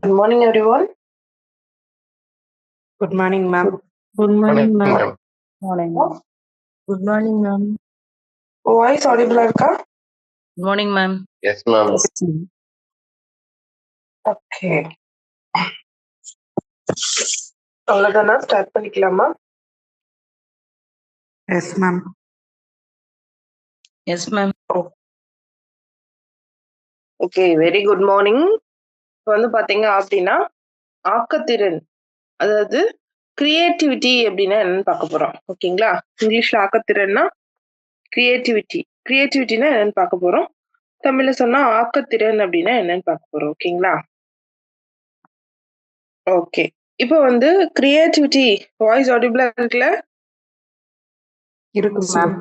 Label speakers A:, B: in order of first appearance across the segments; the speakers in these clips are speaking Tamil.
A: Good morning, everyone.
B: Good morning, ma'am.
C: Good morning, ma'am.
D: Morning.
C: Good morning, ma'am.
A: Voice audible இருக்கா?
D: Good morning, ma'am.
E: Yes, ma'am.
C: Yes, ma'am.
A: Okay. அவ்வளவுதானா? ஸ்டார்ட் பண்ணிக்கலாமா?
B: Yes, ma'am.
D: Yes, ma'am.
A: Okay, very good morning. இப்போ வந்து பாத்தீங்க அப்படின்னா ஆக்கத்திறன், அதாவது கிரியேட்டிவிட்டி அப்படின்னா என்னன்னு பார்க்க போறோம். ஓகேங்களா? இங்கிலீஷ்ல ஆக்கத்திறன்னா கிரியேட்டிவிட்டி, கிரியேட்டிவிட்டினா என்னன்னு பார்க்க போறோம். தமிழ்ல சொன்னா ஆக்கத்திறன் அப்படின்னா என்னன்னு பார்க்க போறோம். ஓகேங்களா? ஓகே, இப்போ வந்து கிரியேட்டிவிட்டி வாய்ஸ் ஆடிபிளா இருக்குல்ல?
B: இருக்கு மேம்.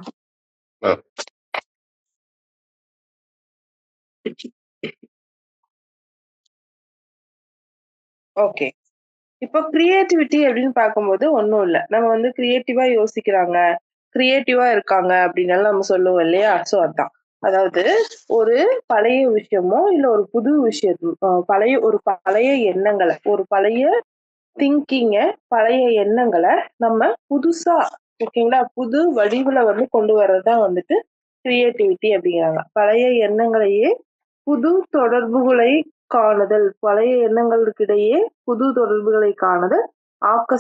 A: ஓகே, இப்போ கிரியேட்டிவிட்டி அப்படின்னு பார்க்கும்போது ஒன்றும் இல்லை. நம்ம வந்து கிரியேட்டிவா யோசிக்கிறாங்க, கிரியேட்டிவா இருக்காங்க அப்படின்னு நம்ம சொல்லுவோம் இல்லையா? ஸோ அதான், அதாவது ஒரு பழைய விஷயமோ இல்ல ஒரு புது விஷயமோ, பழைய எண்ணங்களை, ஒரு பழைய திங்கிங்க, பழைய எண்ணங்களை நம்ம புதுசா, ஓகேங்களா, புது வடிவுல வந்து கொண்டு வர்றதுதான் வந்துட்டு கிரியேட்டிவிட்டி அப்படிங்கிறாங்க. பழைய எண்ணங்களையே புது தொடர்புகளை காணுதல், பழைய எண்ணங்களுக்கிடையே புது தொடர்புகளை காணுதல் ஆக்க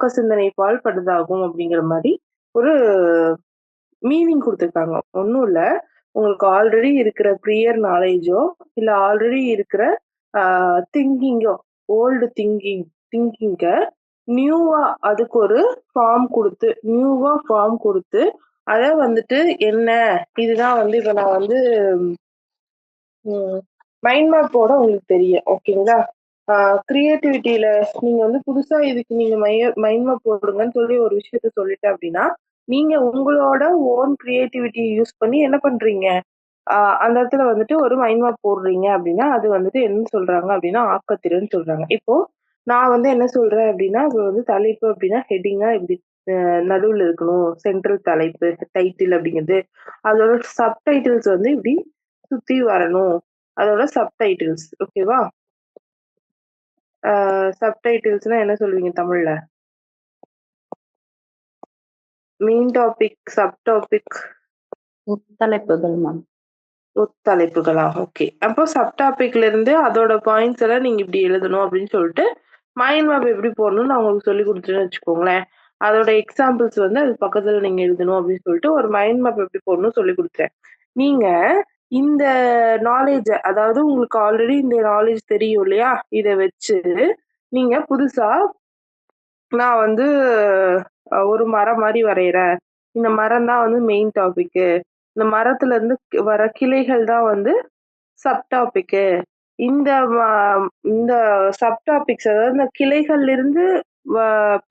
A: சிந்தனை பால் படுதாகும் அப்படிங்கிற மாதிரி ஒரு மீனிங் கொடுத்துருக்காங்க. ஒன்றும் இல்லை, உங்களுக்கு ஆல்ரெடி இருக்கிற ப்ரியர் நாலேஜோ இல்லை ஆல்ரெடி இருக்கிற திங்கிங்கோ, ஓல்டு திங்கிங்க நியூவா அதுக்கு ஒரு ஃபார்ம் கொடுத்து அதை வந்துட்டு என்ன இதுதான் வந்து இப்போ நான் வந்து மைண்ட் மேப்போட உங்களுக்கு தெரியும். ஓகேங்களா? கிரியேட்டிவிட்டியில நீங்க வந்து புதுசா இதுக்கு நீங்க மைண்ட் மேப் போடுங்கன்னு சொல்லி ஒரு விஷயத்த சொல்லிட்டேன் அப்படின்னா, நீங்க உங்களோட ஓன் கிரியேட்டிவிட்டி யூஸ் பண்ணி என்ன பண்றீங்க, அந்த இடத்துல வந்துட்டு ஒரு மைண்ட் மேப் போடுறீங்க அப்படின்னா அது வந்துட்டு என்ன சொல்றாங்க அப்படின்னா ஆக்கத்திறன் சொல்றாங்க. இப்போ நான் வந்து என்ன சொல்றேன் அப்படின்னா, அது வந்து தலைப்பு அப்படின்னா ஹெட்டிங்கா இப்படி நடுவில் இருக்கணும், சென்ட்ரல் தலைப்பு டைட்டில் அப்படிங்கிறது, அதோட சப்டைட்டில்ஸ் வந்து இப்படி சுத்தி வரணும், அதோட சப்டைட்டில்ஸ். ஓகேவா? சப்டைட்டில்ஸ்னா என்ன சொல்லுவீங்க தமிழ்ல? மெயின் டாபிக், சப் டாபிக்,
D: உட்தலைப்புகள் மேம்.
A: உட்தலைப்புகளா? ஓகே, அப்போ சப் டாபிக்ல இருந்து அதோட பாயிண்ட்ஸ் எல்லாம் நீங்க இப்படி எழுதணும் அப்படின்னு சொல்லிட்டு மைண்ட் மேப் எப்படி போடணும்னு நான் உங்களுக்கு சொல்லி கொடுத்துட்டேன்னு வச்சுக்கோங்களேன். அதோட எக்ஸாம்பிள்ஸ் வந்து அது பக்கத்துல நீங்க எழுதணும் அப்படின்னு சொல்லிட்டு ஒரு மைண்ட் மேப் எப்படி போடணும்னு சொல்லி கொடுத்தேன். நீங்க இந்த நாலேஜ், அதாவது உங்களுக்கு ஆல்ரெடி இந்த நாலேஜ் தெரியும் இல்லையா, இதை வச்சு நீங்க புதுசா நான் வந்து ஒரு மரம் மாதிரி வரைகிறேன், இந்த மரம் தான் வந்து மெயின் டாபிக்கு, இந்த மரத்துல இருந்து வர கிளைகள் தான் வந்து சப் டாபிக்கு, இந்த இந்த சப் டாபிக்ஸ், அதாவது இந்த கிளைகள்ல இருந்து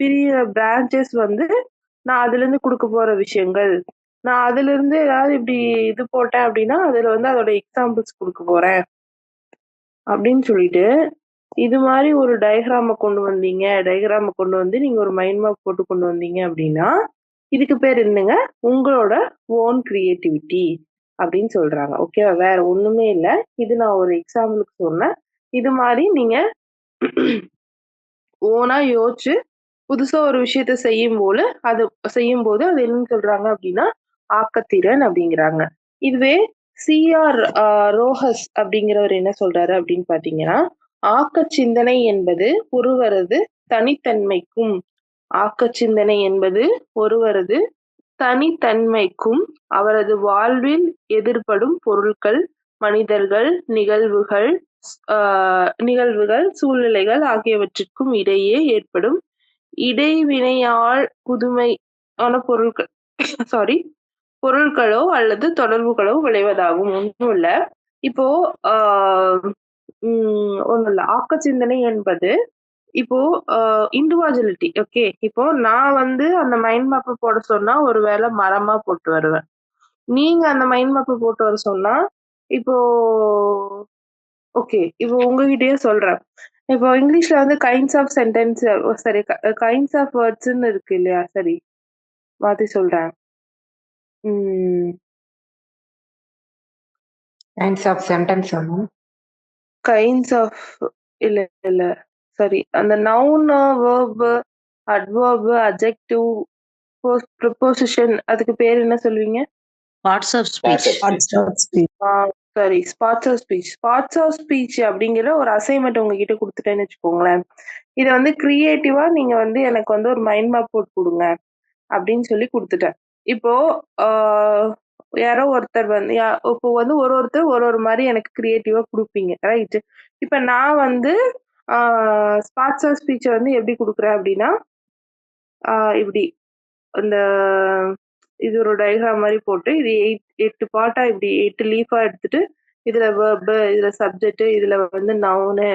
A: பிரிய பிரான்ச்சஸ் வந்து நான் அதுல இருந்து கொடுக்க போற விஷயங்கள், நான் அதுல இருந்து ஏதாவது இப்படி இது போட்டேன் அப்படின்னா அதுல வந்து அதோட எக்ஸாம்பிள்ஸ் கொடுக்க போறேன் அப்படின்னு சொல்லிட்டு இது மாதிரி ஒரு டயக்ராம கொண்டு வந்து நீங்க ஒரு மைண்ட் மேப் போட்டு கொண்டு வந்தீங்க அப்படின்னா இதுக்கு பேர் என்னங்க, உங்களோட ஓன் கிரியேட்டிவிட்டி அப்படின்னு சொல்றாங்க. ஓகேவா? வேற ஒண்ணுமே இல்லை, இது நான் ஒரு எக்ஸாம்பிளுக்கு சொன்னேன். இது மாதிரி நீங்க ஓனா யோசிச்சு புதுசா ஒரு விஷயத்த செய்யும்போது அது என்னன்னு சொல்றாங்க அப்படின்னா ஆக்கத்திறன் அப்படிங்கிறாங்க. இதுவே சிஆர் ரோஹஸ் அப்படிங்கிறவர் என்ன சொல்றாரு அப்படின்னு பாத்தீங்கன்னா, ஆக்க சிந்தனை என்பது ஒருவரது தனித்தன்மைக்கும் அவரது வாழ்வில் எதிர்படும் பொருட்கள், மனிதர்கள், நிகழ்வுகள், சூழ்நிலைகள் ஆகியவற்றிற்கும் இடையே ஏற்படும் இடைவினையால் புதுமையான பொருட்களோ அல்லது தொடர்புகளோ விளைவதாகும். ஒன்றும் இல்ல, இப்போ ஒண்ணும் இல்ல, ஆக்க சிந்தனை என்பது இப்போ இண்டிவிஜுவலிட்டி. ஓகே, இப்போ நான் வந்து அந்த மைண்ட் மேப்பை போட சொன்னா ஒருவேளை மரமா போட்டு வருவேன், நீங்க அந்த மைண்ட் மேப்பை போட்டு வர சொன்னா இப்போ ஓகே, இப்போ உங்ககிட்டயே சொல்றேன். இப்போ இங்கிலீஷ்ல வந்து கைண்ட்ஸ் ஆஃப் சென்டென்ஸ், சரி கைண்ட்ஸ் ஆஃப் வேர்ட்ஸ்ன்னு இருக்கு இல்லையா? சரி, மாத்தி சொல்றேன்.
B: Kinds of sentence, ma'am.
A: Kinds of இல்ல, இல்ல. சரி. அந்த noun, verb, adverb, adjective, preposition அதுக்கு பேர் என்ன சொல்லுவீங்க?
D: Parts of speech.
C: Parts of speech.
A: ஆ சரி. Parts of speech. Parts of speech அப்படிங்கிற ஒரு அசைன்மென்ட் உங்ககிட்ட குடுத்துட்டேன்னு வச்சுக்கோங்களேன். இத வந்து கிரியேட்டிவா நீங்க வந்து எனக்கு வந்து ஒரு மைண்ட் மேப் போட்டு குடுங்க அப்படின்னு சொல்லி குடுத்துட்டேன். இப்போ ஆ யாரோ ஒருத்தர் வந்து இப்போ வந்து ஒருத்தர் ஒரு மாரி எனக்கு கிரியேட்டிவா குடுப்பீங்க. ரைட். இப்ப நான் வந்து ஆ ஸ்பார்ட்ஸ் ஆஃப் ஸ்பீச்ச வந்து எப்படி குடுக்குறேன் அப்படின்னா, இப்படி அந்த இது ஒரு டயகிராம் மாரி போட்டு, இது 8 பார்ட்டா இப்படி 8 லீஃபா எடுத்துட்டு, இதுல வெர்ப், இதுல சப்ஜெக்ட், இதுல வந்து நவுனு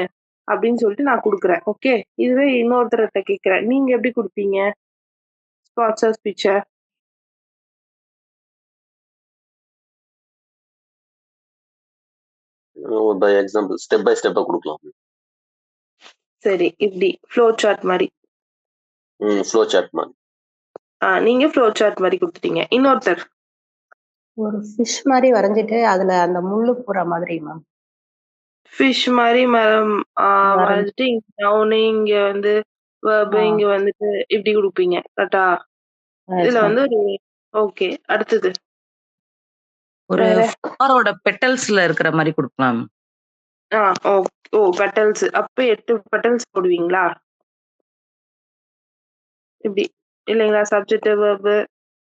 A: அப்படின்னு சொல்லிட்டு நான் குடுக்குறேன். ஓகே. இதுவே இன்னொருத்தர்ட்ட கேட்கிறேன். நீங்க எப்படி குடுப்பீங்க? ஸ்பார்ட்ஸ் ஆஃப் ஸ்பீச்ச?
B: பை எக்ஸாம்பிள் ஸ்டெப் பை ஸ்டெப்பா கொடுக்கலாம்.
A: சரி. இப்படி ஃப்ளோ சார்ட் மாரி.
B: ஃப்ளோ சார்ட் மாதிரி.
A: நீங்க ஃப்ளோ சார்ட் மாரி குடுத்துட்டீங்க. இன்னொருத்தர்?
D: ஒரு ஃபிஷ் மாதிரி வரைஞ்சிட்டு அதுல அந்த முள்ளு போற மாதிரி மேம்.
A: ஃபிஷ் மாரி மரம் வரைஞ்சிட்டு இங்க நவுனு, இங்க வந்து வெர்ப், இங்க வந்துட்டு இப்படி குடுப்பீங்க. கரெக்ட்டா? இதுல வந்து ஒரு ஓகே. அடுத்தது?
E: ஒரு
A: வேற?
E: ஃப்ளவரோட பெட்டல்ஸ்ல இருக்கிற மாதிரி கொடுக்கலாம்.
A: ஆ ஓ பெட்டல்ஸ். அப்ப 8 பெட்டல்ஸ் போடுவீங்களா? இப்படி. இல்லைங்களா? சப்ஜெக்ட், வெர்ப்,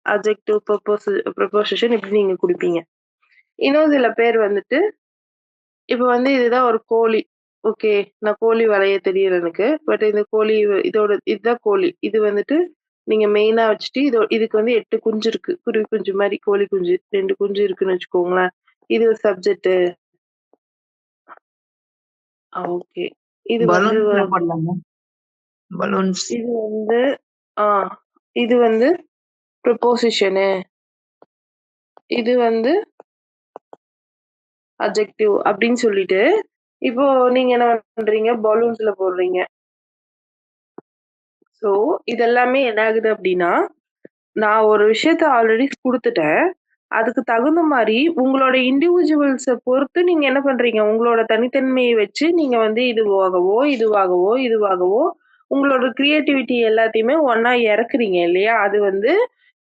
A: அட்ஜெக்டிவ், ப்ரிப்போசிஷன் இப்படி நீங்க குடுப்பீங்க. இன்னும் சில பேர் வந்துட்டு, இப்ப வந்து இதுதான் ஒரு கோழி. ஓகே. நான் கோழி வரைய தெரியல எனக்கு. பட் இந்த கோழி இதுதான் கோழி. இது வந்துட்டு நீங்க மெயினா வச்சுட்டு இதுக்கு வந்து 8 குஞ்சு இருக்கு. குருவி குஞ்சு மாரி கோழி குஞ்சு. 2 குஞ்சு இருக்குன்னு வச்சுக்கோங்களேன். இது ஒரு சப்ஜெக்ட். ஓகே. இது வந்து
C: Balloons போடலாமா? Balloons.
A: இது வந்து ஆ இது வந்து ப்ரிப்போசிஷனு. இது வந்து அட்ஜெக்டிவ் அப்படின்னு சொல்லிட்டு, இப்போ நீங்க என்ன பண்றீங்க? பலூன்ஸ்ல போடுறீங்க. ஸோ இது எல்லாமே என்ன ஆகுது அப்படின்னா, நான் ஒரு விஷயத்த ஆல்ரெடி குடுத்துட்டேன். அதுக்கு தகுந்த மாரி உங்களோட இண்டிவிஜுவல்ஸ பொறுத்து நீங்க என்ன பண்றீங்க? உங்களோட தனித்தன்மைய வச்சு நீங்க வந்து இதுவாகவோ உங்களோட கிரியேட்டிவிட்டி எல்லாத்தையுமே ஒண்ணா இறக்குறீங்க இல்லையா? அது வந்து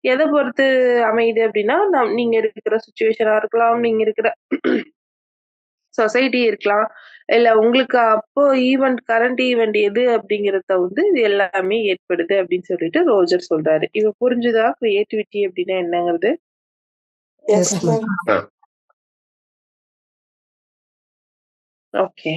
A: எத பொறுத்து அமையுது அப்படின்னா, நீங்க இருக்கிற சிச்சுவேஷனா இருக்கலாம், நீங்க இருக்கிற சொசைட்டி இருக்கலாம். இல்ல உங்களுக்கு அப்போ கரண்ட் ஈவென்ட் எது அப்படிங்கிறத வந்து இது எல்லாமே ஏற்படுது அப்படின்னு சொல்லிட்டு ரோஜர் சொல்றாரு. இது புரிஞ்சுதா? கிரியேட்டிவிட்டி அப்படின்னா என்னங்கிறது?
C: Yes, ma'am.
A: ஓகே.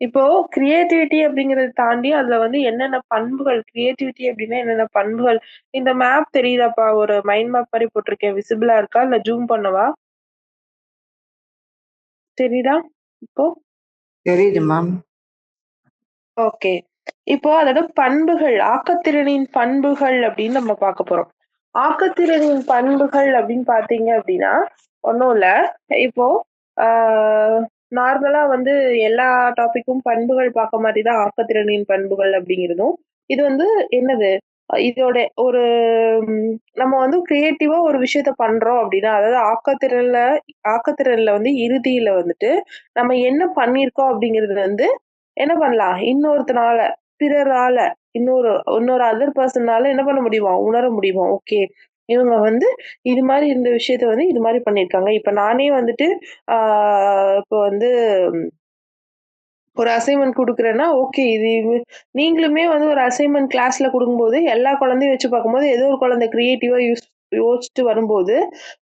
A: இப்போ கிரியேட்டிவிட்டி அப்படிங்கிறத தாண்டி அதுல வந்து என்னென்ன பண்புகள் கிரியேட்டிவிட்டி அப்படின்னா என்னென்ன பண்புகள்? இந்த மேப் தெரியுதாப்பா? ஒரு மைண்ட் மேப் மாரி போட்டிருக்கேன். விசிபிளா இருக்கா? இல்ல ஜூம் பண்ணவா? தெரியுதா இப்போ?
C: தெரியுது மேம்.
A: ஓகே. இப்போ அதோட பண்புகள், ஆக்கத்திறனின் பண்புகள் அப்படின்னு நம்ம பார்க்க போறோம். ஆக்கத்திறனின் பண்புகள் அப்படின்னு பார்த்தீங்க அப்படின்னா, ஒண்ணும் இல்ல. இப்போ ஆ நார்மலா வந்து எல்லா டாபிக்கும் பண்புகள் பார்க்க மாரி தான் ஆக்கத்திறனின் பண்புகள் அப்படிங்கிறதும். இது வந்து என்னது? இதோட ஒரு நம்ம வந்து கிரியேட்டிவா ஒரு விஷயத்த பண்றோம் அப்படின்னா, அதாவது ஆக்கத்திறன்ல வந்து இறுதியில வந்துட்டு, நம்ம என்ன பண்ணியிருக்கோம் அப்படிங்கிறது வந்து என்ன பண்ணலாம்? பிறரால, இன்னொரு இன்னொரு அதர் பெர்சனால என்ன பண்ண முடியுமா? உணர முடியுமா? ஓகே. இவங்க வந்து இது மாரி இந்த விஷயத்த வந்து இது மாரி பண்ணியிருக்காங்க. இப்ப நானே வந்துட்டு ஆ இப்போ வந்து ஒரு அசைன்மென்ட் குடுக்குறேன்னா, ஓகே நீங்களுமே வந்து ஒரு அசைன்மென்ட் கிளாஸ்ல குடுக்கும்போது, எல்லா குழந்தையும் வச்சு பார்க்கும்போது, ஏதோ ஒரு குழந்தை கிரியேட்டிவா யோசிச்சுட்டு வரும்போது,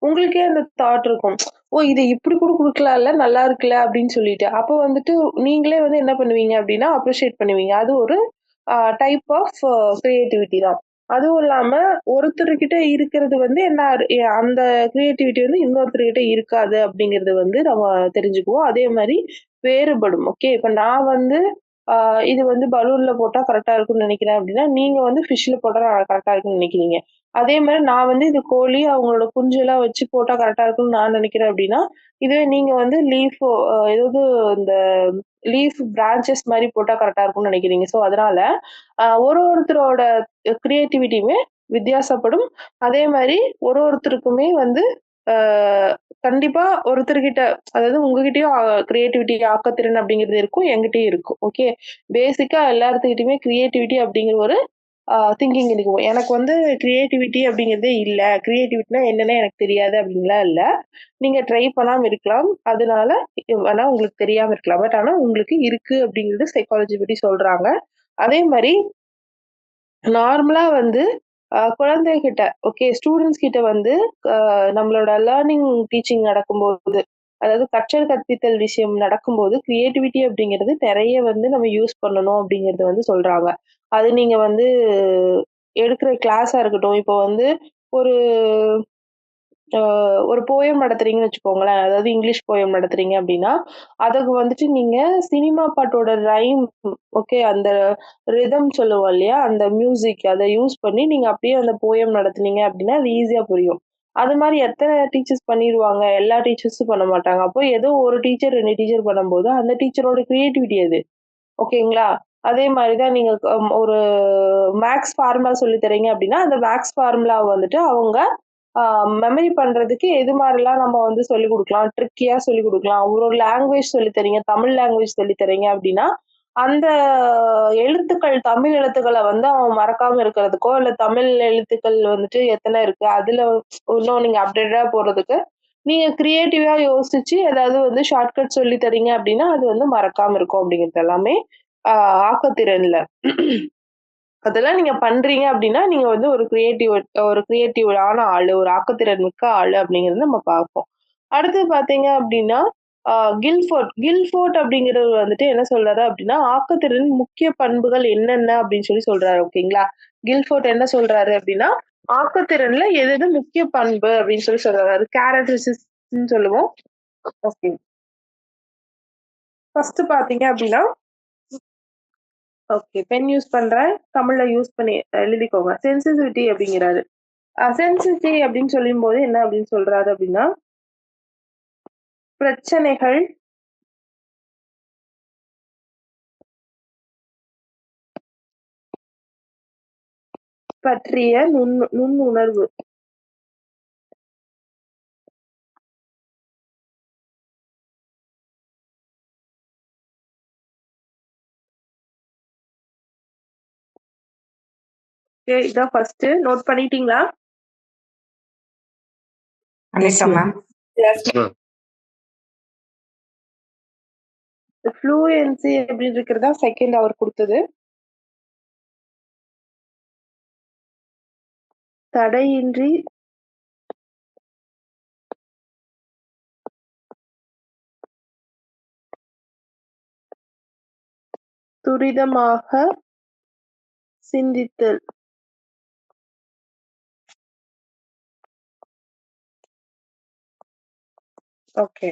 A: உங்களுக்கே அந்த தாட் இருக்கும். ஓ! இத இப்படி கூட குடுக்கலாம்ல, நல்லா இருக்குல்ல அப்படின்னு சொல்லிட்டு. அப்போ வந்துட்டு நீங்களே வந்து என்ன பண்ணுவீங்க அப்படின்னா, அப்ரிஷியேட் பண்ணுவீங்க. அது ஒரு டைப் ஆஃப் கிரியேட்டிவிட்டி தான். அதுவும் இல்லாம ஒருத்தர்கிட்ட இருக்கிறது வந்து என்ன அந்த கிரியேட்டிவிட்டி வந்து இன்னொருத்தர்கிட்ட இருக்காது அப்படிங்கிறது வந்து நம்ம தெரிஞ்சுக்குவோம். அதே மாரி வேறுபடும். ஓகே. இப்ப நான் வந்து இது வந்து பலூன்ல போட்டா கரெக்ட்டா இருக்கும்னு நெனைக்கிறேன் அப்டின்னா, நீங்க வந்து ஃபிஷ்ல போட்டா கரெக்ட்டா இருக்கும்னு நெனைக்கிறீங்க. அதே மாரி நான் வந்து இது கோழி அவங்களோட குஞ்செல்லாம் வச்சு போட்டா கரெக்ட்டா இருக்கும்னு நான் நெனைக்கிறேன் அப்டின்னா, இதுவே நீங்க வந்து ஏதாவது இந்த லீஃப் பிரான்ச்சஸ் மாரி போட்டா கரெக்ட்டா இருக்கும்னு நெனைக்கிறீங்க. ஸோ அதனால ஒருத்தரோட கிரியேட்டிவிட்டியுமே வித்தியாசப்படும். அதே மாரி ஒருத்தருக்குமே வந்து கண்டிப்பா ஒருத்தர்கிட்ட அதாவது உங்ககிட்டயும் கிரியேட்டிவிட்டி ஆக்கத்திறன் அப்படிங்கிறது இருக்கும். என்கிட்டயும் இருக்கும். ஓகே. பேசிக்கா எல்லாத்துக்கிட்டயுமே கிரியேட்டிவிட்டி அப்படிங்கிற ஒரு திங்கிங் இருக்கும். எனக்கு வந்து கிரியேட்டிவிட்டி அப்படிங்கிறதே இல்ல. கிரியேட்டிவிட்டினா என்னன்னே எனக்கு தெரியாது அப்படின்லாம் இல்ல. நீங்க ட்ரை பண்ணாம இருக்கலாம். அதனால ஆனா உங்களுக்கு தெரியாம இருக்கலாம். பட் ஆனா உங்களுக்கு இருக்கு அப்படிங்கிறது சைக்காலஜி படி சொல்றாங்க. அதே மாரி நார்மலா வந்து குழந்தைகிட்ட ஓகே ஸ்டூடண்ட்ஸ் கிட்ட வந்து நம்மளோட லேர்னிங் டீச்சிங் நடக்கும்போது, அதாவது கற்றல் கற்பித்தல் விஷயம் நடக்கும்போது, கிரியேட்டிவிட்டி அப்படிங்கிறது நெறைய வந்து நம்ம யூஸ் பண்ணணும் அப்படிங்கிறது வந்து சொல்றாங்க. அது நீங்க வந்து எடுக்கிற கிளாஸா இருக்கட்டும், இப்போ வந்து ஒரு அ ஒரு போயம் நடத்துறீங்கன்னு வச்சுக்கோங்களேன். அதாவது இங்கிலீஷ் போயம் நடத்துறீங்க அப்டின்னா, அதுக்கு வந்துட்டு நீங்க சினிமா பாட்டோட ரைம் ஓகே அந்த ரிதம் சொல்லுவோம் இல்லையா? அந்த மியூசிக் அத யூஸ் பண்ணி நீங்க அப்படியே அந்த போயம் நடத்துனீங்க அப்டின்னா, அது ஈஸியா புரியும். அது மாரி எத்தன டீச்சர்ஸ் பண்ணிருவாங்க? எல்லா டீச்சர்ஸும் பண்ண மாட்டாங்க. அப்போ ஏதோ ஒரு டீச்சர், 2 டீச்சர் பண்ணும்போது, அந்த டீச்சரோட கிரியேட்டிவிட்டி அது. ஓகேங்களா? அதே மாரி தான் நீங்க ஒரு மேத்ஸ் ஃபார்முலா சொல்லி தர்றீங்க அப்டின்னா, அந்த மேத்ஸ் ஃபார்முலாவ வந்துட்டு அவங்க ஆ மெமரி பண்றதுக்கு எது மாரிலாம் நம்ம வந்து சொல்லிக் குடுக்கலாம்? ட்ரிக்கியா சொல்லிக் குடுக்கலாம். ஒரு லாங்குவேஜ் சொல்லி தர்றீங்க, தமிழ் லாங்குவேஜ் சொல்லி தர்றீங்க அப்டின்னா, அந்த எழுத்துக்கள், தமிழ் எழுத்துக்கள வந்து அவன் மறக்காம இருக்கிறதுக்கோ, இல்ல தமிழ் எழுத்துக்கள் வந்துட்டு எத்தன இருக்கு, அதுல இன்னும் நீங்க அப்டேட்டடா போறதுக்கு, நீங்க கிரியேட்டிவா யோசிச்சு ஏதாவது வந்து ஷார்ட்கட் சொல்லி தர்றீங்க அப்டின்னா, அது வந்து மறக்காம இருக்கும் அப்டிங்கிறது எல்லாமே ஆ ஆக்கத்திறன்ல. அதெல்லாம் நீங்க பண்றீங்க அப்டின்னா, நீங்க வந்து ஒரு கிரியேட்டிவான ஆளு, ஒரு ஆக்கத்திறன் மிக்க ஆளு அப்டிங்கிறத நம்ம பார்ப்போம். அடுத்து பார்த்தீங்க அப்டின்னா, அ கில்ஃபோர்ட் அப்டிங்கிறவர் வந்துட்டு என்ன சொல்றாரு அப்டின்னா, ஆக்கத்திறனின் முக்கிய பண்புகள் என்னென்ன அப்டின்னு சொல்றாரு. ஓகேங்களா? கில்ஃபோர்ட் என்ன சொல்றாரு அப்டின்னா, ஆக்கத்திறன்ல எது எது முக்கிய பண்பு அப்டின்னு சொல்றாரு. அது கேரக்டரிஸ்டிக்ஸ்ன்னு சொல்லுவோம். ஓகே. ஃபர்ஸ்ட் பார்த்தீங்க அப்டின்னா ஓகே. பென் யூஸ் பண்றேன். தமிழ்ல யூஸ் பண்ணி எழுதிக்கோங்க. சென்சிட்டிவிட்டி அப்படிங்கிறாரு. சென்சிட்டிவிட்டி அப்படின்னு சொல்லும்போது என்ன அப்படின்னு சொல்றாரு அப்படின்னா, பிரச்சனைகள் பற்றிய நுண்ணுணர்வு. ஓகே. இதான் ஃபர்ஸ்ட். நோட் பண்ணிட்டீங்களா?
C: பண்ணிட்டோம் மேம்.
A: ஃப்ளூயன்சி அப்படின்னு இருக்கிறதா செகண்ட் அவர் கொடுத்தது. தடையின்றி துரிதமாக சிந்தித்தல். ஓகே.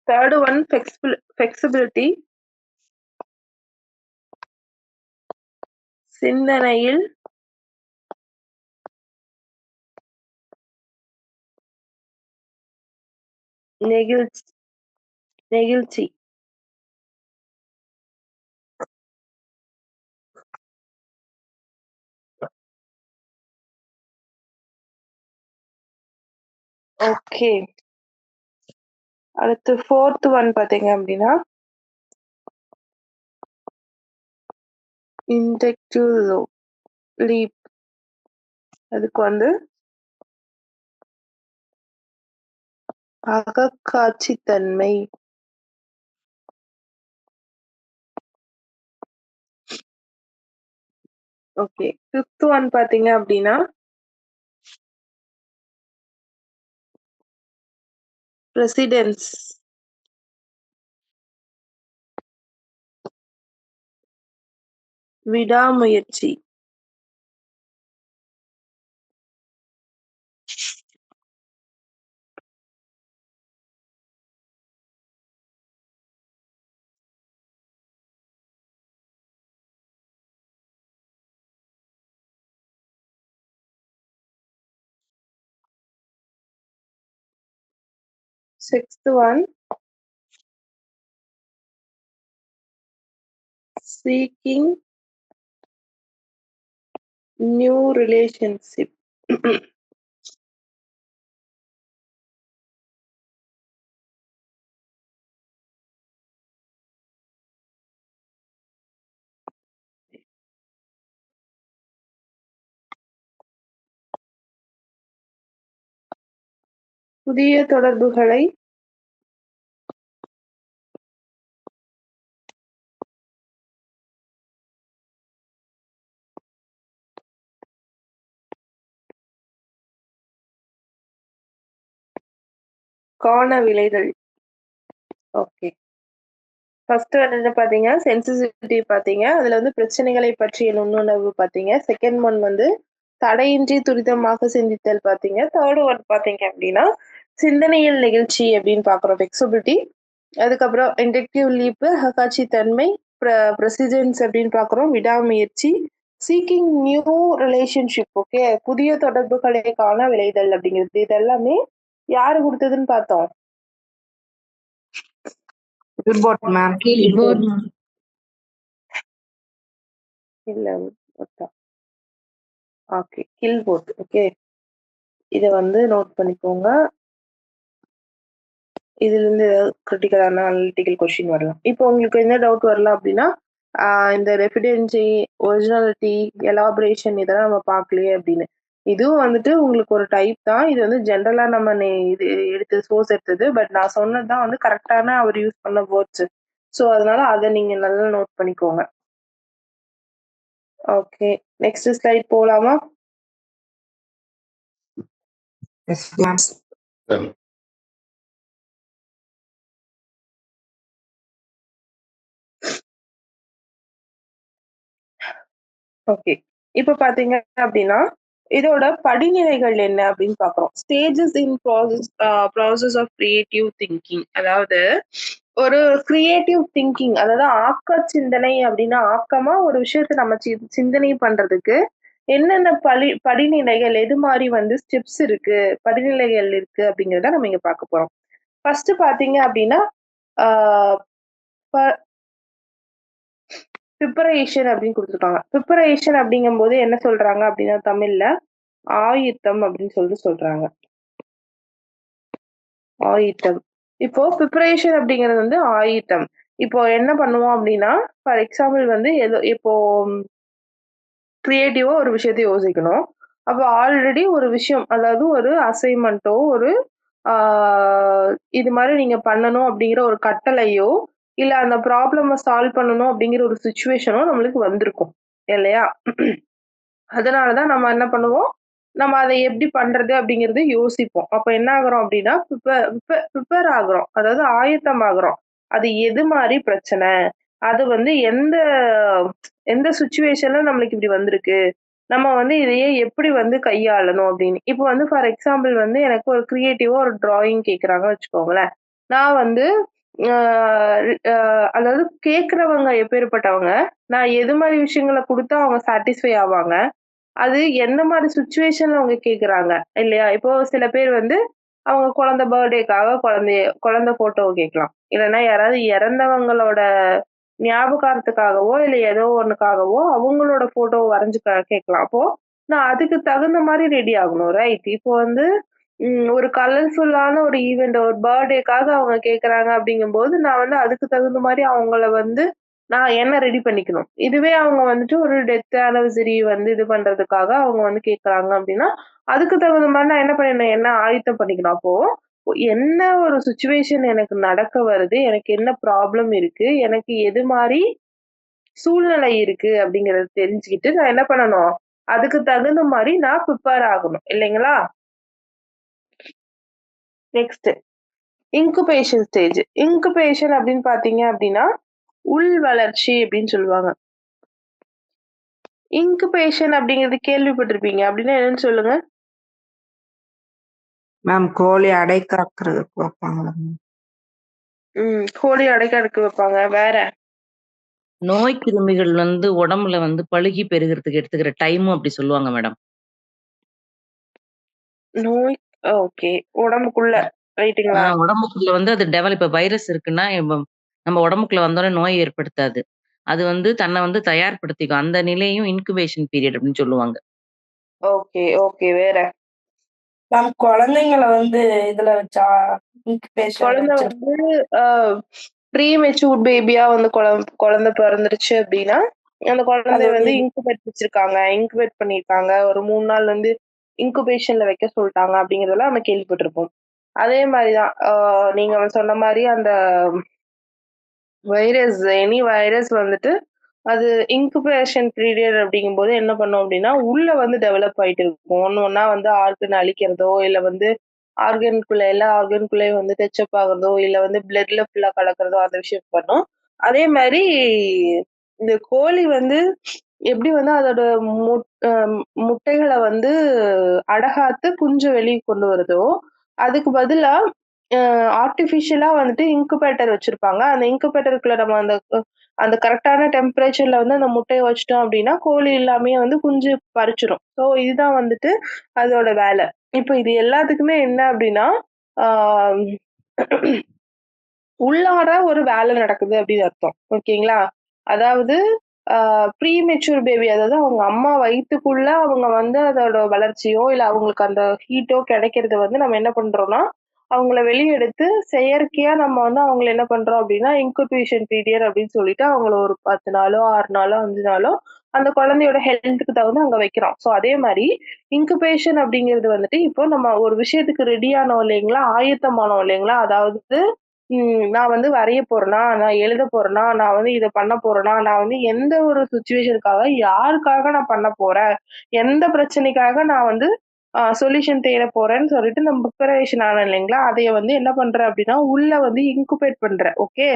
A: Third one flexibility. சிந்தனையில் நெகிழ்ச்சி நெகிழ்ச்சி. ஓகே. அடுத்து ஃபோர்த் ஒன் பாத்தீங்க அப்படின்னா இன்டெக்டிவ் லீப். அதுக்கு வந்து அகக்காட்சித்தன்மை. ஓகே. ஃபிஃப்த் ஒன் பாத்தீங்க அப்படின்னா பிரசிடென்ஸ். விடாமுயற்சி. Sixth one seeking new relationship. புதிய தொடர்புகளை காண விளைதல். ஓகே. ஃபர்ஸ்ட் என்ன பாத்தீங்க, சென்சிட்டிவிட்டி பாத்தீங்க. அதுல வந்து பிரச்சனைகளை பற்றிய நுண்ணுணர்வு பாத்தீங்க. செகண்ட் ஒன் வந்து தடையின்றி துரிதமாக சிந்தித்தல் பாத்தீங்க. தேர்ட் ஒன் பாத்தீங்க அப்படின்னா சிந்தனையில் நிகழ்ச்சி அப்படின்னு பாக்குறோம், ஃபிளெக்சிபிலிட்டி. அதுக்கப்புறம் இண்டக்டிவ் லீப், அகக்காட்சி தன்மை, ப்ரெசிடென்ஸ் அப்படின்னு பாக்குறோம், விடாமுயற்சி, சீக்கிங் நியூ ரிலேஷன்ஷிப். ஓகே, புதிய தொடர்புகளை காண விளைதல் அப்படிங்கிறது. இது எல்லாமே யாரு கொடுத்ததுன்னு பார்த்தோம்?
C: Killboard, ma'am.
E: Killboard.
A: இல்ல, ஓகே, கில்போர்ட். ஓகே, இத வந்து நோட் பண்ணிக்கோங்க. இதுல இருந்து கிரிட்டிக்கலான அனலிட்டிக்கல் கொஸ்டின் வரலாம். இப்போ உங்களுக்கு என்ன டவுட் வரலாம் அப்படின்னா, இந்த ரெஃபிடென்சி, ஒரிஜினாலிட்டி, எலாபரேஷன் இதெல்லாம் நம்ம பார்க்கலையே அப்படின்னு. இதுவும் வந்துட்டு உங்களுக்கு ஒரு டைப் தான். இது வந்து ஜென்ரலா நம்ம இது எடுத்து சோர்ஸ் எடுத்தது. பட் நான் சொன்னதுதான் வந்து கரெக்டான அவர் யூஸ் பண்ண வேர்ட்ஸ். ஸோ அதனால அதை நீங்க நல்லா நோட் பண்ணிக்கோங்க. ஓகே, நெக்ஸ்ட் ஸ்லைட் போலாமா?
C: Yes, ma'am.
A: ஓகே, இப்ப பாத்தீங்க அப்படின்னா இதோட படிநிலைகள் என்ன அப்படின்னு பாக்குறோம். Stages in process of creative thinking. அதாவது ஒரு கிரியேட்டிவ் திங்கிங், அதாவது ஆக்க சிந்தனை அப்படின்னா ஆக்கமா ஒரு விஷயத்த நம்ம சிந்தனை பண்றதுக்கு என்னென்ன படிநிலைகள், எது மாதிரி வந்து ஸ்டெப்ஸ் இருக்கு, படிநிலைகள் இருக்கு அப்படிங்கிறத நம்ம இங்க பார்க்க போறோம். ஃபர்ஸ்ட் பாத்தீங்க அப்படின்னா ப்ரிப்பரேஷன் அப்படின்னு கொடுத்துருக்காங்க. ப்ரிப்பரேஷன் அப்படிங்கும் போது என்ன சொல்றாங்க அப்படின்னா தமிழ்ல ஆயுத்தம் அப்படின்னு சொல்றாங்க. ஆயுத்தம். இப்போ ப்ரிப்பரேஷன் அப்படிங்கிறது வந்து ஆயுத்தம். இப்போ என்ன பண்ணுவோம் அப்படின்னா, ஃபார் எக்ஸாம்பிள் வந்து இப்போ கிரியேட்டிவா ஒரு விஷயத்தை யோசிக்கணும். அப்போ ஆல்ரெடி ஒரு விஷயம், அதாவது ஒரு அசைன்மெண்ட்டோ, ஒரு இது மாதிரி நீங்க பண்ணணும் அப்படிங்கிற ஒரு கட்டளையோ, இல்ல அந்த ப்ராப்ளம சால்வ் பண்ணணும் அப்படிங்கிற ஒரு சிச்சுவேஷனோ நம்மளுக்கு வந்திருக்கும் இல்லையா? அதனாலதான் நம்ம என்ன பண்ணுவோம், நம்ம அதை எப்படி பண்றது அப்படிங்கறது யோசிப்போம். அப்ப என்ன ஆகுறோம் அப்படின்னா ப்ரிப்பேர் ஆகுறோம், அதாவது ஆயத்தம் ஆகுறோம். அது எது மாதிரி பிரச்சனை, அது வந்து எந்த எந்த சுச்சுவேஷன்ல நம்மளுக்கு இப்படி வந்திருக்கு, நம்ம வந்து இதையே எப்படி வந்து கையாளணும் அப்படின்னு. இப்போ வந்து ஃபார் எக்ஸாம்பிள் வந்து எனக்கு ஒரு கிரியேட்டிவா ஒரு டிராயிங் கேக்குறாங்க வச்சுக்கோங்களேன். நான் வந்து அதாவது கேக்குறவங்க எப்பேற்பட்டவங்க, நான் எது மாதிரி விஷயங்களை கொடுத்தா அவங்க சாட்டிஸ்ஃபை ஆவாங்க, அது எந்த மாதிரி சுச்சுவேஷன்ல அவங்க கேக்குறாங்க இல்லையா? இப்போ சில பேர் வந்து அவங்க குழந்தை பர்த்டேக்காக குழந்தை போட்டோ கேட்கலாம். இல்லைன்னா யாராவது இறந்தவங்களோட ஞாபகார்த்தத்துக்காகவோ இல்ல ஏதோ ஒண்ணுக்காகவோ அவங்களோட போட்டோ வரைஞ்சு கேட்கலாம். அப்போ நான் அதுக்கு தகுந்த மாதிரி ரெடி ஆகணும், ரைட்? இப்போ வந்து ஒரு கலர்ஃபுல்லான ஒரு ஈவெண்ட், ஒரு பர்த்டேக்காக அவங்க கேக்குறாங்க அப்படிங்கும்போது நான் வந்து அதுக்கு தகுந்த மாதிரி அவங்கள வந்து நான் என்ன ரெடி பண்ணிக்கணும். இதுவே அவங்க வந்துட்டு ஒரு டெத் ஆனிவர்சரி வந்து இது பண்றதுக்காக அவங்க வந்து கேக்குறாங்க அப்படின்னா அதுக்கு தகுந்த மாதிரி நான் என்ன பண்ணிடணும், என்ன ஆயத்தம் பண்ணிக்கணும். அப்போ என்ன ஒரு சுச்சுவேஷன் எனக்கு நடக்க வருது, எனக்கு என்ன ப்ராப்ளம் இருக்கு, எனக்கு எது மாதிரி சூழ்நிலை இருக்கு அப்படிங்கறத தெரிஞ்சுக்கிட்டு நான் என்ன பண்ணணும், அதுக்கு தகுந்த மாதிரி நான் ப்ரிப்பேர் ஆகணும் இல்லைங்களா? Next incubation stage. இன்குபேஷன் அப்படின்னு பாத்தீங்க அப்படின்னா உள் வளர்ச்சி அப்படின்னு சொல்லுவாங்க. இன்குபேஷன் அப்படிங்கிறது கேள்விப்பட்டிருப்பீங்க, அப்படின்னா என்னன்னு சொல்லுங்க.
C: மேம் கோழி அடைக்காக்குறதுக்கு வைப்பாங்களா?
A: கோழி அடைக்காடுக்கு வைப்பாங்க. வேற
E: நோய் கிருமிகள் வந்து உடம்புல வந்து பழுகி பெருகிறதுக்கு எடுத்துக்கிற டைமும் அப்படி சொல்லுவாங்க மேடம்.
A: நோய், ஓகே, உடம்புக்குள்ள ரைட்டுங்களா?
E: உடம்புக்குள்ள வந்து அது டெவலப், வைரஸ் இருக்குன்னா நம்ம உடம்புக்குள்ள வந்தோடனே நோய் ஏற்படுத்தாது. அது வந்து தன்னை வந்து தயார்படுத்திக்கும். அந்த நிலையும் இன்குபேஷன் பீரியட் அப்படின்னு சொல்லுவாங்க.
A: ஓகே ஓகே, வேற
F: மேம் குழந்தைங்களை வந்து இதுல வச்சா இன்குபேஷன்
A: குழந்தை வந்து ப்ரீ மெச்சூர்ட் பேபியா வந்து குழந்தை பிறந்துருச்சு அப்படின்னா அந்த குழந்தைய வந்து இன்குபேட் வச்சிருக்காங்க, இன்குபேட் பண்ணிருக்காங்க, ஒரு 3 நாள் வந்து இன்குபேஷன்ல வைக்க சொல்லிட்டாங்க அப்படிங்கறதெல்லாம் நம்ம கேள்விப்பட்டிருப்போம். அதே மாதிரிதான் நீங்க சொன்ன மாதிரி அந்த வைரஸ், எனி வைரஸ் வந்துட்டு அது இன்குபேஷன் பீரியட் அப்படிங்கும்போது என்ன பண்ணும் அப்படின்னா உள்ள வந்து டெவலப் ஆயிட்டு இருக்கும். ஒண்ணா வந்து ஆர்கன் அழிக்கிறதோ இல்ல வந்து ஆர்கனுக்குள்ள எல்லா ஆர்கனுக்குள்ளேயும் வந்து டச்சப் ஆகுறதோ இல்ல வந்து பிளட்ல ஃபுல்லா கலக்கிறதோ அந்த விஷயம் பண்ணும். அதே மாதிரி இந்த கோழி வந்து எப்படி வந்து அதோட முட்டைகளை வந்து அடகாத்து குஞ்சு வெளியே கொண்டு வருதோ அதுக்கு பதிலா ஆர்டிபிஷியலா வந்துட்டு இன்குபேட்டர் வச்சிருப்பாங்க. அந்த இன்குபேட்டருக்குள்ள நம்ம அந்த அந்த கரெக்டான டெம்பரேச்சர்ல வந்து அந்த முட்டையை வச்சுட்டோம் அப்படின்னா கோழி எல்லாமே வந்து குஞ்சு பறிச்சிரும். ஸோ இதுதான் வந்துட்டு அதோட வேலை. இப்போ இது எல்லாத்துக்குமே என்ன அப்படின்னா ஆஹ் உள்ளார ஒரு வேலை நடக்குது அப்படின்னு அர்த்தம். ஓகேங்களா? அதாவது ப்ரீ மெச்சூர் பேபி, அதாவது அவங்க அம்மா வயித்துக்குள்ள அவங்க வந்து அதோட வளர்ச்சியோ இல்ல அவங்களுக்கு அந்த ஹீட்டோ கிடைக்கிறது வந்து நம்ம என்ன பண்றோம்னா அவங்கள வெளியெடுத்து செயற்கையா நம்ம வந்து அவங்கள என்ன பண்றோம் அப்படின்னா இன்குபேஷன் பீரியட் அப்படின்னு சொல்லிட்டு அவங்கள ஒரு 10 நாளோ 6 நாளோ 5 நாளோ அந்த குழந்தையோட ஹெல்த்துக்கு தகுந்து அங்க வைக்கிறோம். ஸோ அதே மாதிரி இன்குபேஷன் அப்படிங்கிறது வந்துட்டு இப்போ நம்ம ஒரு விஷயத்துக்கு ரெடி ஆனோம் இல்லைங்களா, ஆயத்தமானோம் இல்லைங்களா, அதாவது நான் வந்து வரைய போறேனா, நான் எழுத போறேனா, நான் வந்து இத பண்ண போறேனா, நான் வந்து எந்த ஒரு சிச்சுவேஷனுக்காக, யாருக்காக நான் பண்ண போறேன், எந்த பிரச்சனைக்காக நான் வந்து சொல்யூஷன் தேட போறேன்னு சொல்லிட்டு நம்ம ப்ரிப்பரேஷன் ஆனோம் இல்லைங்களா, அதைய வந்து என்ன பண்றேன் அப்படின்னா, உள்ள வந்து இன்குபேட் பண்றேன். ஓகே.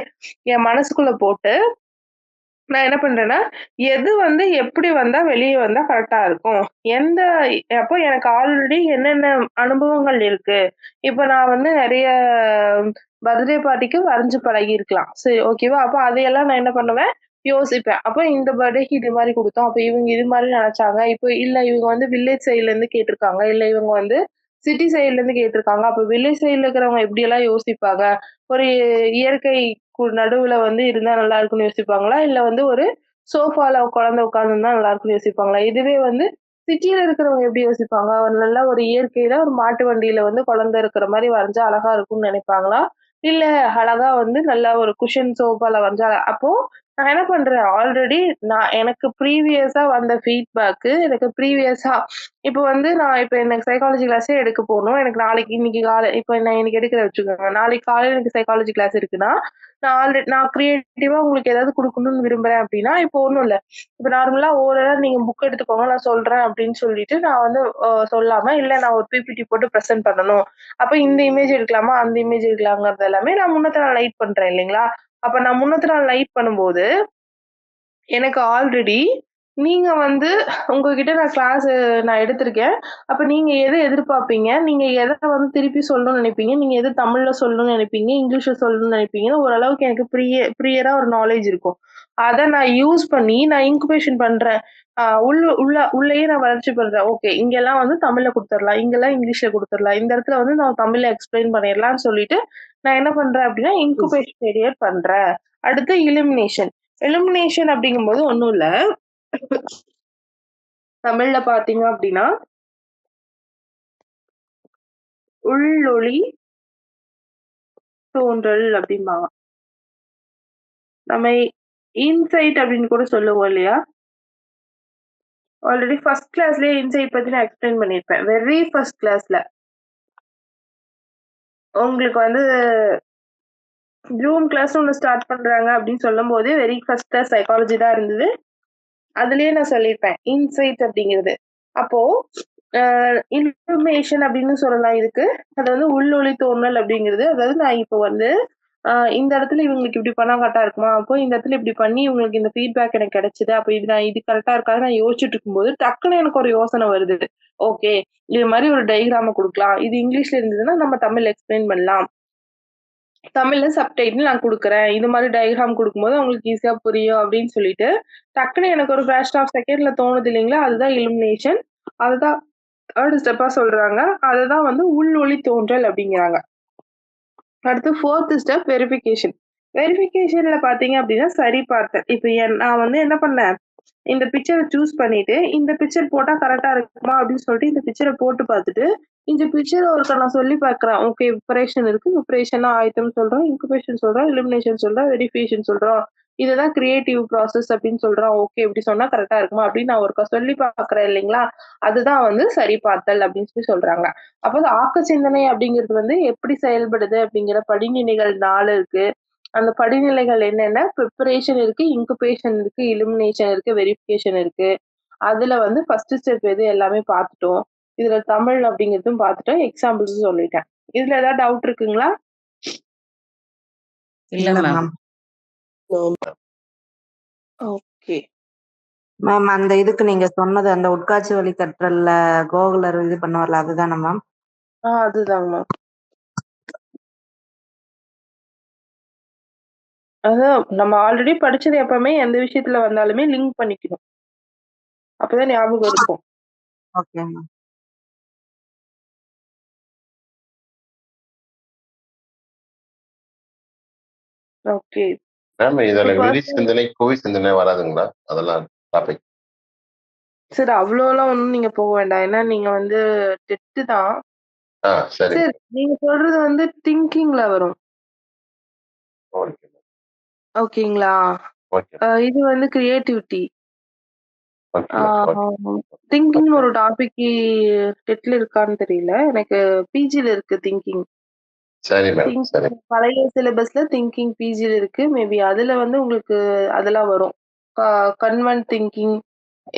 A: என் மனசுக்குள்ள போட்டு நான் என்ன பண்றேன்னா, எது வந்து எப்படி வந்தா வெளிய வந்தா கரெக்ட்டா இருக்கும். எந்த அப்போ எனக்கு ஆல்ரெடி என்னென்ன அனுபவங்கள் இருக்கு. இப்ப நான் வந்து நெறைய பர்த்டே பார்ட்டிக்கு வரைஞ்சு பழகியிருக்கலாம். சரி, ஓகேவா? அப்ப அதையெல்லாம் நான் என்ன பண்ணுவேன், யோசிப்பேன். அப்ப இந்த பர்த்டேக்கு இது மாரி குடுத்தோம். அப்ப இவங்க இது மாரி நெனச்சாங்க. இப்ப இல்ல இவங்க வந்து வில்லேஜ் சைட்ல இருந்து கேட்டிருக்காங்க. இல்ல இவங்க வந்து சிட்டி சைட்ல இருந்து கேட்டிருக்காங்க. அப்ப வில்லேஜ் சைட்ல இருக்கிறவங்க எப்படியெல்லாம் யோசிப்பாங்க? ஒரு இயற்கை நடுவுல வந்து இருந்தா நல்லா இருக்கும்னு யோசிப்பாங்களா? இல்ல வந்து ஒரு சோஃபால குழந்தை உட்கார்ந்திருந்தா நல்லா இருக்கும்னு யோசிப்பாங்களா? இதுவே வந்து சிட்டில இருக்கிறவங்க எப்படி யோசிப்பாங்க? ஒரு நல்ல ஒரு இயற்கையில ஒரு மாட்டு வண்டியில வந்து குழந்தை இருக்கிற மாரி வரைஞ்சா அழகா இருக்கும்னு நினைப்பாங்களா? இல்ல அழகா வந்து நல்லா ஒரு குஷன் சோஃபால வரைஞ்சா அப்போ நான் என்ன பண்றேன், ஆல்ரெடி நான் எனக்கு ப்ரீவியஸா வந்த ஃபீட்பேக்கு எனக்கு ப்ரீவியஸா இப்ப வந்து நான் இப்ப எனக்கு சைக்காலஜி கிளாஸே எடுக்க போணும். எனக்கு நாளைக்கு இன்னைக்கு இப்ப நான் இன்னைக்கு எடுக்கிறேன் வச்சுக்கோங்க. நாளைக்கு காலையில எனக்கு சைக்காலஜி கிளாஸ் இருக்குன்னா, நான் கிரியேட்டிவா உங்களுக்கு ஏதாவது குடுக்கணும்னு விரும்புறேன் அப்படின்னா, இப்போ ஒண்ணும் இல்ல. இப்ப நார்மலா ஓரளவு நீங்க புக் எடுத்துக்கோங்க, நான் சொல்றேன் அப்படின்னு சொல்லிட்டு நான் வந்து சொல்லாம, இல்ல நான் ஒரு பிபிடி போட்டு பிரசன்ட் பண்ணணும். அப்ப இந்த இமேஜ் எடுக்கலாமா, அந்த இமேஜ் எடுக்கலாங்கிறது எல்லாமே நான் முன்னத்த நாள் லைட் பண்றேன் இல்லைங்களா? அப்ப நான் முன்னத்த நாள் லைட் பண்ணும்போது எனக்கு ஆல்ரெடி நீங்க வந்து உங்ககிட்ட நான் கிளாஸ் நான் எடுத்திருக்கேன். அப்ப நீங்க எத எதிர்பார்ப்பீங்க? நீங்க எத வந்து திருப்பி சொல்லணும்னு நினைப்பீங்க? நீங்க எது தமிழ்ல சொல்லணும்னு நினைப்பீங்க? இங்கிலீஷ்ல சொல்லணும்னு நினைப்பீங்கன்னு ஓரளவுக்கு எனக்கு ப்ரியரா ஒரு நாலேட்ஜ் இருக்கும். அத நான் யூஸ் பண்ணி நான் இன்குபேஷன் பண்றேன். உள்ளேயே நான் வளர்ச்சி பண்றேன். ஓகே. இங்கெல்லாம் வந்து தமிழ்ல குடுத்துறலாம். இங்கெல்லாம் இங்கிலீஷ்ல குடுத்துறலாம். இந்த இடத்துல வந்து நான் தமிழ்ல எக்ஸ்பிளைன் பண்ணிடலாம்னு சொல்லிட்டு நான் என்ன பண்றேன் அப்படின்னா, இன்குபேஷன் பீரியட் பண்றேன். அடுத்து இலுமினேஷன். எலிமினேஷன் அப்படிங்கும்போது ஒண்ணும் இல்ல. தமிழ்ல பாத்தீங்க அப்படின்னா உள்ளொளி தோன்றல் அப்படிம்பாங்க. நம்ம இன்சைட் அப்படின்னு கூட சொல்லுவோம் இல்லையா? ஆல்ரெடி ஃபர்ஸ்ட் கிளாஸ்லயே இன்சைட் பத்தி நான் எக்ஸ்பிளைன் பண்ணிருப்பேன். வெரி ஃபர்ஸ்ட் கிளாஸ்ல உங்களுக்கு வந்து ஜூம் கிளாஸ் ஒண்ணு ஸ்டார்ட் பண்றாங்க அப்படின்னு சொல்லும் போது வெரி ஃபர்ஸ்ட் கிளாஸ் சைக்காலஜி தான் இருந்தது. அதுலயே நான் சொல்லியிருப்பேன் இன்சைட் அப்படிங்கிறது. அப்போ இன்ஃபர்மேஷன் அப்படின்னு சொல்லலாம் இதுக்கு. அது வந்து உள்ளொளி தோன்றல் அப்படிங்கிறது. அதாவது நான் இப்போ வந்து இந்த இடத்துல இவங்களுக்கு இப்படி பண்ணா கரெக்டா இருக்குமா? அப்போ இந்த இடத்துல இப்படி பண்ணி இவங்களுக்கு இந்த ஃபீட்பேக் எனக்கு கிடைச்சது. அப்ப இது கரெக்டா இருக்காது நான் யோசிச்சுட்டு இருக்கும்போது டக்குன்னு எனக்கு ஒரு யோசனை வருது. ஓகே. இது மாதிரி ஒரு டயகிராம குடுக்கலாம். இது இங்கிலீஷ்ல இருந்ததுன்னா நம்ம தமிழ்ல எக்ஸ்பிளைன் பண்ணலாம். தமிழ்ல சப்டைட்டில் நான் குடுக்குறேன். இது மாதிரி டயகிராம் குடுக்கும்போது அவங்களுக்கு ஈஸியா புரியும் அப்படின்னு சொல்லிட்டு, டக்குன்னு எனக்கு ஒரு ஃபிராக்ஷன் ஆஃப் செகண்ட்ல தோணுது இல்லைங்களா? அதுதான் இலுமினேஷன். அதுதான் 3 ஸ்டெப்பா சொல்றாங்க. அததான் வந்து உள்ளொளி தோன்றல் அப்படிங்கிறாங்க. அடுத்து 4th ஸ்டெப் வெரிஃபிகேஷன். வெரிஃபிகேஷன்ல பாத்தீங்க அப்படின்னா சரி பார்த்தல். இப்ப நான் வந்து என்ன பண்ணேன், இந்த பிக்சர சூஸ் பண்ணிட்டு, இந்த பிக்சர் போட்டா கரெக்ட்டா இருக்குமா அப்படின்னு சொல்லிட்டு இந்த பிக்சர போட்டு பார்த்துட்டு, இந்த பிக்சர ஒருக்கா நான் சொல்லி பார்க்கிறேன். ஓகே, ப்ரிப்பரேஷன் இருக்கு. ப்ரிப்பரேஷன்னா ஆயத்தம் சொல்றோம், இன்குபேஷன் சொல்றோம், இலுமினேஷன் சொல்றோம், வெரிஃபிகேஷன் சொல்றோம். இதுதான் கிரியேட்டிவ் ப்ராசஸ் அப்படின்னு சொல்றான். ஓகே இப்படி சொன்னா கரெக்டா இருக்குமா அப்படின்னு நான் ஒருக்கா சொல்லி பார்க்கிறேன் இல்லைங்களா? அதுதான் வந்து சரி பார்த்தல் அப்படின்னு சொல்லி சொல்றாங்க. அப்போ அந்த ஆக்க சிந்தனை அப்படிங்கிறது வந்து எப்படி செயல்படுது அப்படிங்கிற படிநிலைகள் 4 இருக்கு. அந்த படிநிலைகள் என்னென்ன? ப்ரிப்பரேஷன் இருக்கு, இன்குபேஷன் இருக்கு, இலுமினேஷன் இருக்கு, வெரிஃபிகேஷன் இருக்கு. அதுல வந்து ஃபர்ஸ்ட் ஸ்டெப் எது எல்லாமே பார்த்துட்டோம். இதுல தமிழ் அப்படிங்கிறதும் பார்த்துட்டோம். எக்ஸாம்பிள்ஸும் சொல்லிட்டேன். இதுல ஏதாவது டவுட் இருக்குங்களா?
E: இல்ல
C: இல்ல
E: மேம்.
C: மேம்.
A: ஓகே.
C: மேம் அந்த இதுக்கு நீங்க சொன்னது அந்த உட்காட்சி வழி கற்றல்ல கோகுலர் இது பண்ணுவார்ல அதுதானே மேம்?
A: அதுதாங்க மேம். அதான் நம்ம ஆல்ரெடி படிச்சது எப்பவுமே எந்த விஷயத்துல வந்தாலுமே லிங்க் பண்ணிக்கணும். அப்பதான் ஞாபகம் இருக்கும்.
C: Okay ma'am.
A: ஓகே.
G: மேம் இதுல
A: இப்ப
G: விரி சிந்தனை குவி சிந்தனை வராதுங்களா? அதெல்லாம் டாபிக்.
A: சரி அவ்வளோலாம் ஒண்ணும் நீங்க போக வேண்டாம். ஏன்னா நீங்க வந்து டெட்டு தான்.
G: சரி.
A: சரி நீங்க சொல்றது வந்து திங்கிங்ல வரும்.
G: ஓகே.
A: ஓகேங்களா?
G: ஓகே.
A: இது வந்து கிரியேட்டிவிட்டி.
G: ஓகே.
A: திங்கிங்னு ஒரு டாபிக் டெட்ல இருக்கான்னு தெரியல. எனக்கு பிஜில இருக்கு திங்கிங்.
G: சரி மேம். சரி.
A: பழைய சிலபஸ்ல திங்கிங் பிஜில இருக்கு. மேபி அதுல வந்து உங்களுக்கு அதெல்லாம் வரும். கன்வென்ட் திங்கிங்,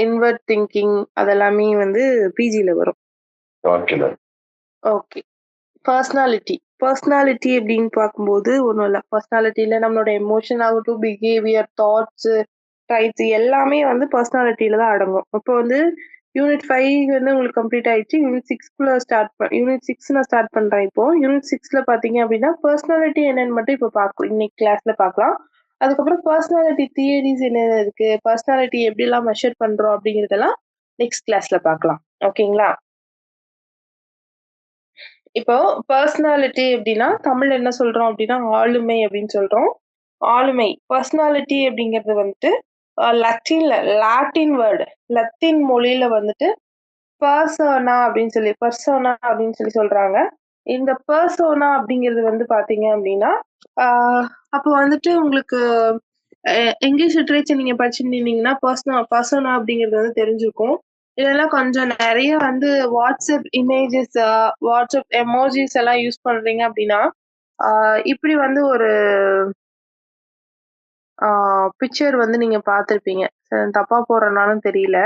A: இன்வெர்ட் திங்கிங் அதெல்லாமே வந்து பிஜில வரும்.
G: Okay ma'am.
A: ஓகே. பர்சனாலிட்டி அப்படின்னு பார்க்கும்போது ஒன்றும் இல்லை. பர்சனாலிட்டியில நம்மளோட எமோஷன் ஆகட்டும், பிஹேவியர், தாட்ஸ், ட்ரைட்ஸ் எல்லாமே வந்து பர்சனாலிட்டியில தான் அடங்கும். இப்போ வந்து யூனிட் 5 வந்து உங்களுக்கு கம்ப்ளீட் ஆயிடுச்சு. யூனிட் 6 யூனிட் 6 நான் ஸ்டார்ட் பண்றேன் இப்போ. யூனிட் 6ல பாத்தீங்க அப்படின்னா பர்சனாலிட்டி என்னன்னு மட்டும் இப்போ பார்க்கலாம். இன்னைக்கு கிளாஸ்ல பார்க்கலாம். அதுக்கப்புறம் பர்சனாலிட்டி தியரிஸ் என்ன இருக்கு, பர்சனாலிட்டி எப்படிலாம் மெஷர் பண்றோம் அப்படிங்கிறதெல்லாம் நெக்ஸ்ட் கிளாஸ்ல பார்க்கலாம். ஓகேங்களா? இப்போ பர்சனாலிட்டி அப்படின்னா தமிழ்ல என்ன சொல்றோம் அப்படின்னா ஆளுமை அப்படின்னு சொல்றோம். ஆளுமை பர்சனாலிட்டி அப்படிங்கிறது வந்துட்டு லாட்டின் வேர்டு, லத்தீன் மொழியில வந்துட்டு பர்சோனா அப்படின்னு சொல்லி சொல்றாங்க. இந்த பர்சோனா அப்படிங்கிறது வந்து பாத்தீங்க அப்படின்னா அப்போ வந்துட்டு உங்களுக்கு இங்கிலீஷ் லிட்ரேச்சர் நீங்க படிச்சிருந்தீங்கன்னா பர்சோனா அப்படிங்கிறது வந்து தெரிஞ்சிருக்கும். இதெல்லாம் கொஞ்சம் நிறைய வந்து வாட்ஸ்அப் இமேஜஸ், வாட்ஸ்அப் எமோஜிஸ் எல்லாம் யூஸ் பண்றீங்க அப்படின்னா இப்படி வந்து ஒரு பிக்சர் வந்து நீங்க பார்த்திருப்பீங்க. தப்பா போடுறனாலும் தெரியல.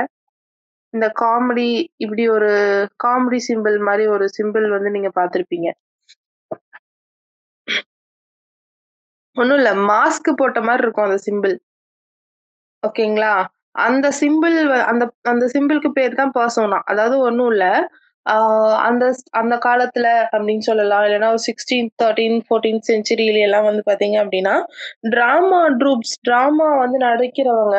A: இந்த காமெடி இப்படி ஒரு காமெடி சிம்பிள் மாதிரி ஒரு சிம்பிள் வந்து நீங்க பார்த்திருப்பீங்க. ஒண்ணும் இல்ல, மாஸ்க் போட்ட மாதிரி இருக்கும் அந்த சிம்பிள். ஓகேங்களா? அந்த சிம்பிள் அந்த அந்த சிம்பிளுக்கு பேர் தான் பர்சோனா. அதாவது ஒண்ணும் இல்ல. அந்த அந்த காலத்துல அப்படின்னு சொல்லலாம். இல்லைன்னா 16th 13th 14th செஞ்சுரியில எல்லாம் வந்து பாத்தீங்க அப்படின்னா டிராமா வந்து நடிக்கிறவங்க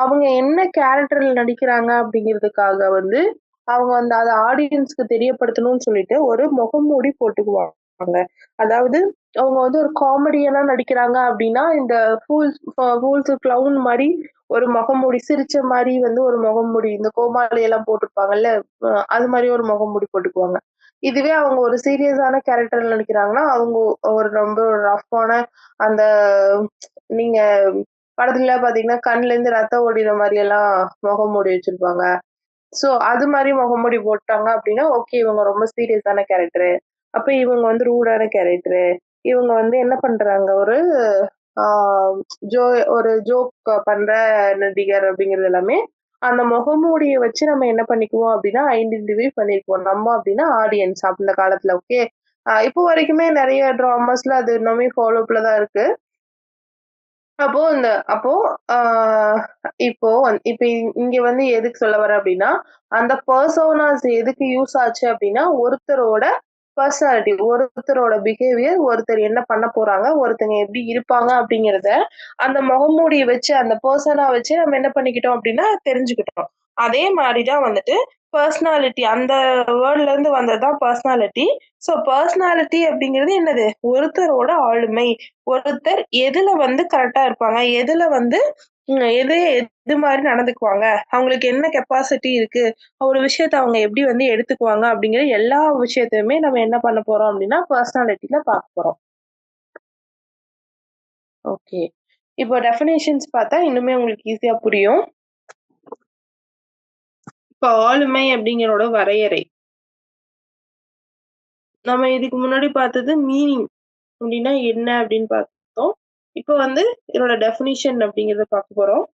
A: அவங்க என்ன கேரக்டர்ல நடிக்கிறாங்க அப்படிங்கிறதுக்காக வந்து அவங்க வந்து அதை ஆடியன்ஸ்க்கு தெரியப்படுத்தணும்னு சொல்லிட்டு ஒரு முகமூடி போட்டுக்குவாங்க. அதாவது அவங்க வந்து ஒரு காமெடியனா நடிக்கிறாங்க அப்படின்னா இந்த ஃபூல்ஸ் கிளவுன் மாதிரி ஒரு முகமூடி, சிரிச்ச மாதிரி வந்து ஒரு முகமூடி, இந்த கோமாளி எல்லாம் போட்டிருப்பாங்கல்ல, அது மாதிரி ஒரு முகமூடி போட்டுக்குவாங்க. இதுவே அவங்க ஒரு சீரியஸான கேரக்டர்ல நடிக்கிறாங்கன்னா அவங்க ஒரு ரொம்ப ரஃப்பான அந்த நீங்க படத்துல பாத்தீங்கன்னா கண்ணுல இருந்து ரத்தம் ஓடிற மாதிரி எல்லாம் முகமூடி வச்சிருப்பாங்க. சோ அது மாதிரி முகமூடி போட்டாங்க அப்படின்னா ஓகே இவங்க ரொம்ப சீரியஸான கேரக்டரு. அப்ப இவங்க வந்து ரூடான கேரக்டரு. இவங்க வந்து என்ன பண்றாங்க, ஒரு ஆஹ் ஒரு ஜோக் பண்ற நடிகர் அப்படிங்கிறது எல்லாமே அந்த முகமூடியை வச்சு நம்ம என்ன பண்ணிக்குவோம் அப்படின்னா ஐடென்டிஃபை பண்ணிக்குவோம். நம்ம அப்படின்னா ஆடியன்ஸ் அந்த காலத்துல. ஓகே. இப்போ வரைக்குமே நிறைய டிராமாஸ்ல அது இன்னுமே ஃபாலோப்ல தான் இருக்கு. அப்போ இப்போ இப்ப இங்க வந்து எதுக்கு சொல்ல வரேன் அப்படின்னா அந்த பர்சோனாஸ் எதுக்கு யூஸ் ஆச்சு அப்படின்னா ஒருத்தரோட பர்சனாலிட்டி, ஒருத்தரோட பிஹேவியர், ஒருத்தர் என்ன பண்ண போறாங்க, ஒருத்தங்க எப்படி இருப்பாங்க அப்படிங்கிறத அந்த முகமூடியை வச்சு அந்த பர்சனா வச்சு நம்ம என்ன பண்ணிக்கிட்டோம் அப்படின்னா தெரிஞ்சுக்கிட்டோம். அதே மாதிரிதான் வந்துட்டு பர்சனாலிட்டி அந்த வேர்ட்ல இருந்து வந்ததுதான் பர்சனாலிட்டி. சோ பர்சனாலிட்டி அப்படிங்கிறது என்னது, ஒருத்தரோட ஆளுமை, ஒருத்தர் எதுல வந்து கரெக்டா இருப்பாங்க, எதுல வந்து எது மாதிரி நடந்துக்குவாங்க, அவங்களுக்கு என்ன கெப்பாசிட்டி இருக்கு, ஒரு விஷயத்த அவங்க எப்படி வந்து எடுத்துக்குவாங்க அப்படிங்கிற எல்லா விஷயத்தையுமே நம்ம என்ன பண்ண போறோம் அப்படின்னா பர்சனாலிட்டில பார்க்க போறோம். ஓகே. இப்போ டெஃபினேஷன்ஸ் பார்த்தா இன்னுமே உங்களுக்கு ஈஸியா புரியும். இப்போ ஆளுமை அப்படிங்கிறோட வரையறை. நம்ம இதுக்கு முன்னாடி பார்த்தது மீனிங் அப்படின்னா என்ன அப்படின்னு பார்த்தோம். இப்போ வந்து இதோட டெஃபினிஷன் அப்படிங்கிறத பார்க்க போறோம்.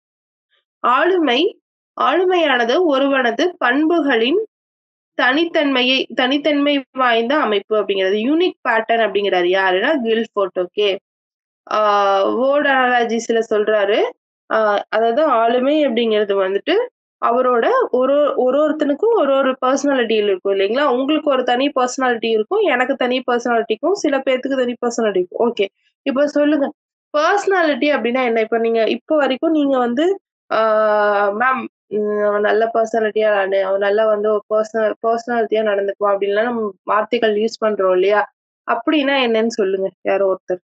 A: ஆளுமையானது ஒருவனது பண்புகளின் தனித்தன்மை வாய்ந்த அமைப்பு அப்படிங்கிறது. யூனிக் பேட்டர்ன் அப்படிங்கிறாரு யாருன்னா கில்ஃபோர்ட். ஓகே, வேர்ட் அனாலஜிஸ்ல சொல்றாரு. அதாவது ஆளுமை அப்படிங்கிறது வந்துட்டு அவரோட ஒருத்தனுக்கும் ஒரு பர்சனாலிட்டி இருக்கும் இல்லைங்களா? உங்களுக்கு ஒரு தனி பர்சனாலிட்டி இருக்கும், எனக்கு தனி பர்சனாலிட்டிக்கும், சில பேர்த்துக்கு தனி பர்சனாலிட்டி இருக்கும். ஓகே, இப்போ சொல்லுங்க பர்சனாலிட்டி அப்படின்னா என்ன? இப்ப நீங்க இப்போ வரைக்கும் நீங்க வந்து மேம் அவன் நல்ல பர்சனாலிட்டியா அவன் நல்லா வந்து பர்சனாலிட்டியா நடந்துக்குவான் அப்படின்லாம் நம்ம வார்த்தைகள் யூஸ் பண்றோம் இல்லையா? அப்படின்னா என்னன்னு சொல்லுங்க யாரோ ஒருத்தர்.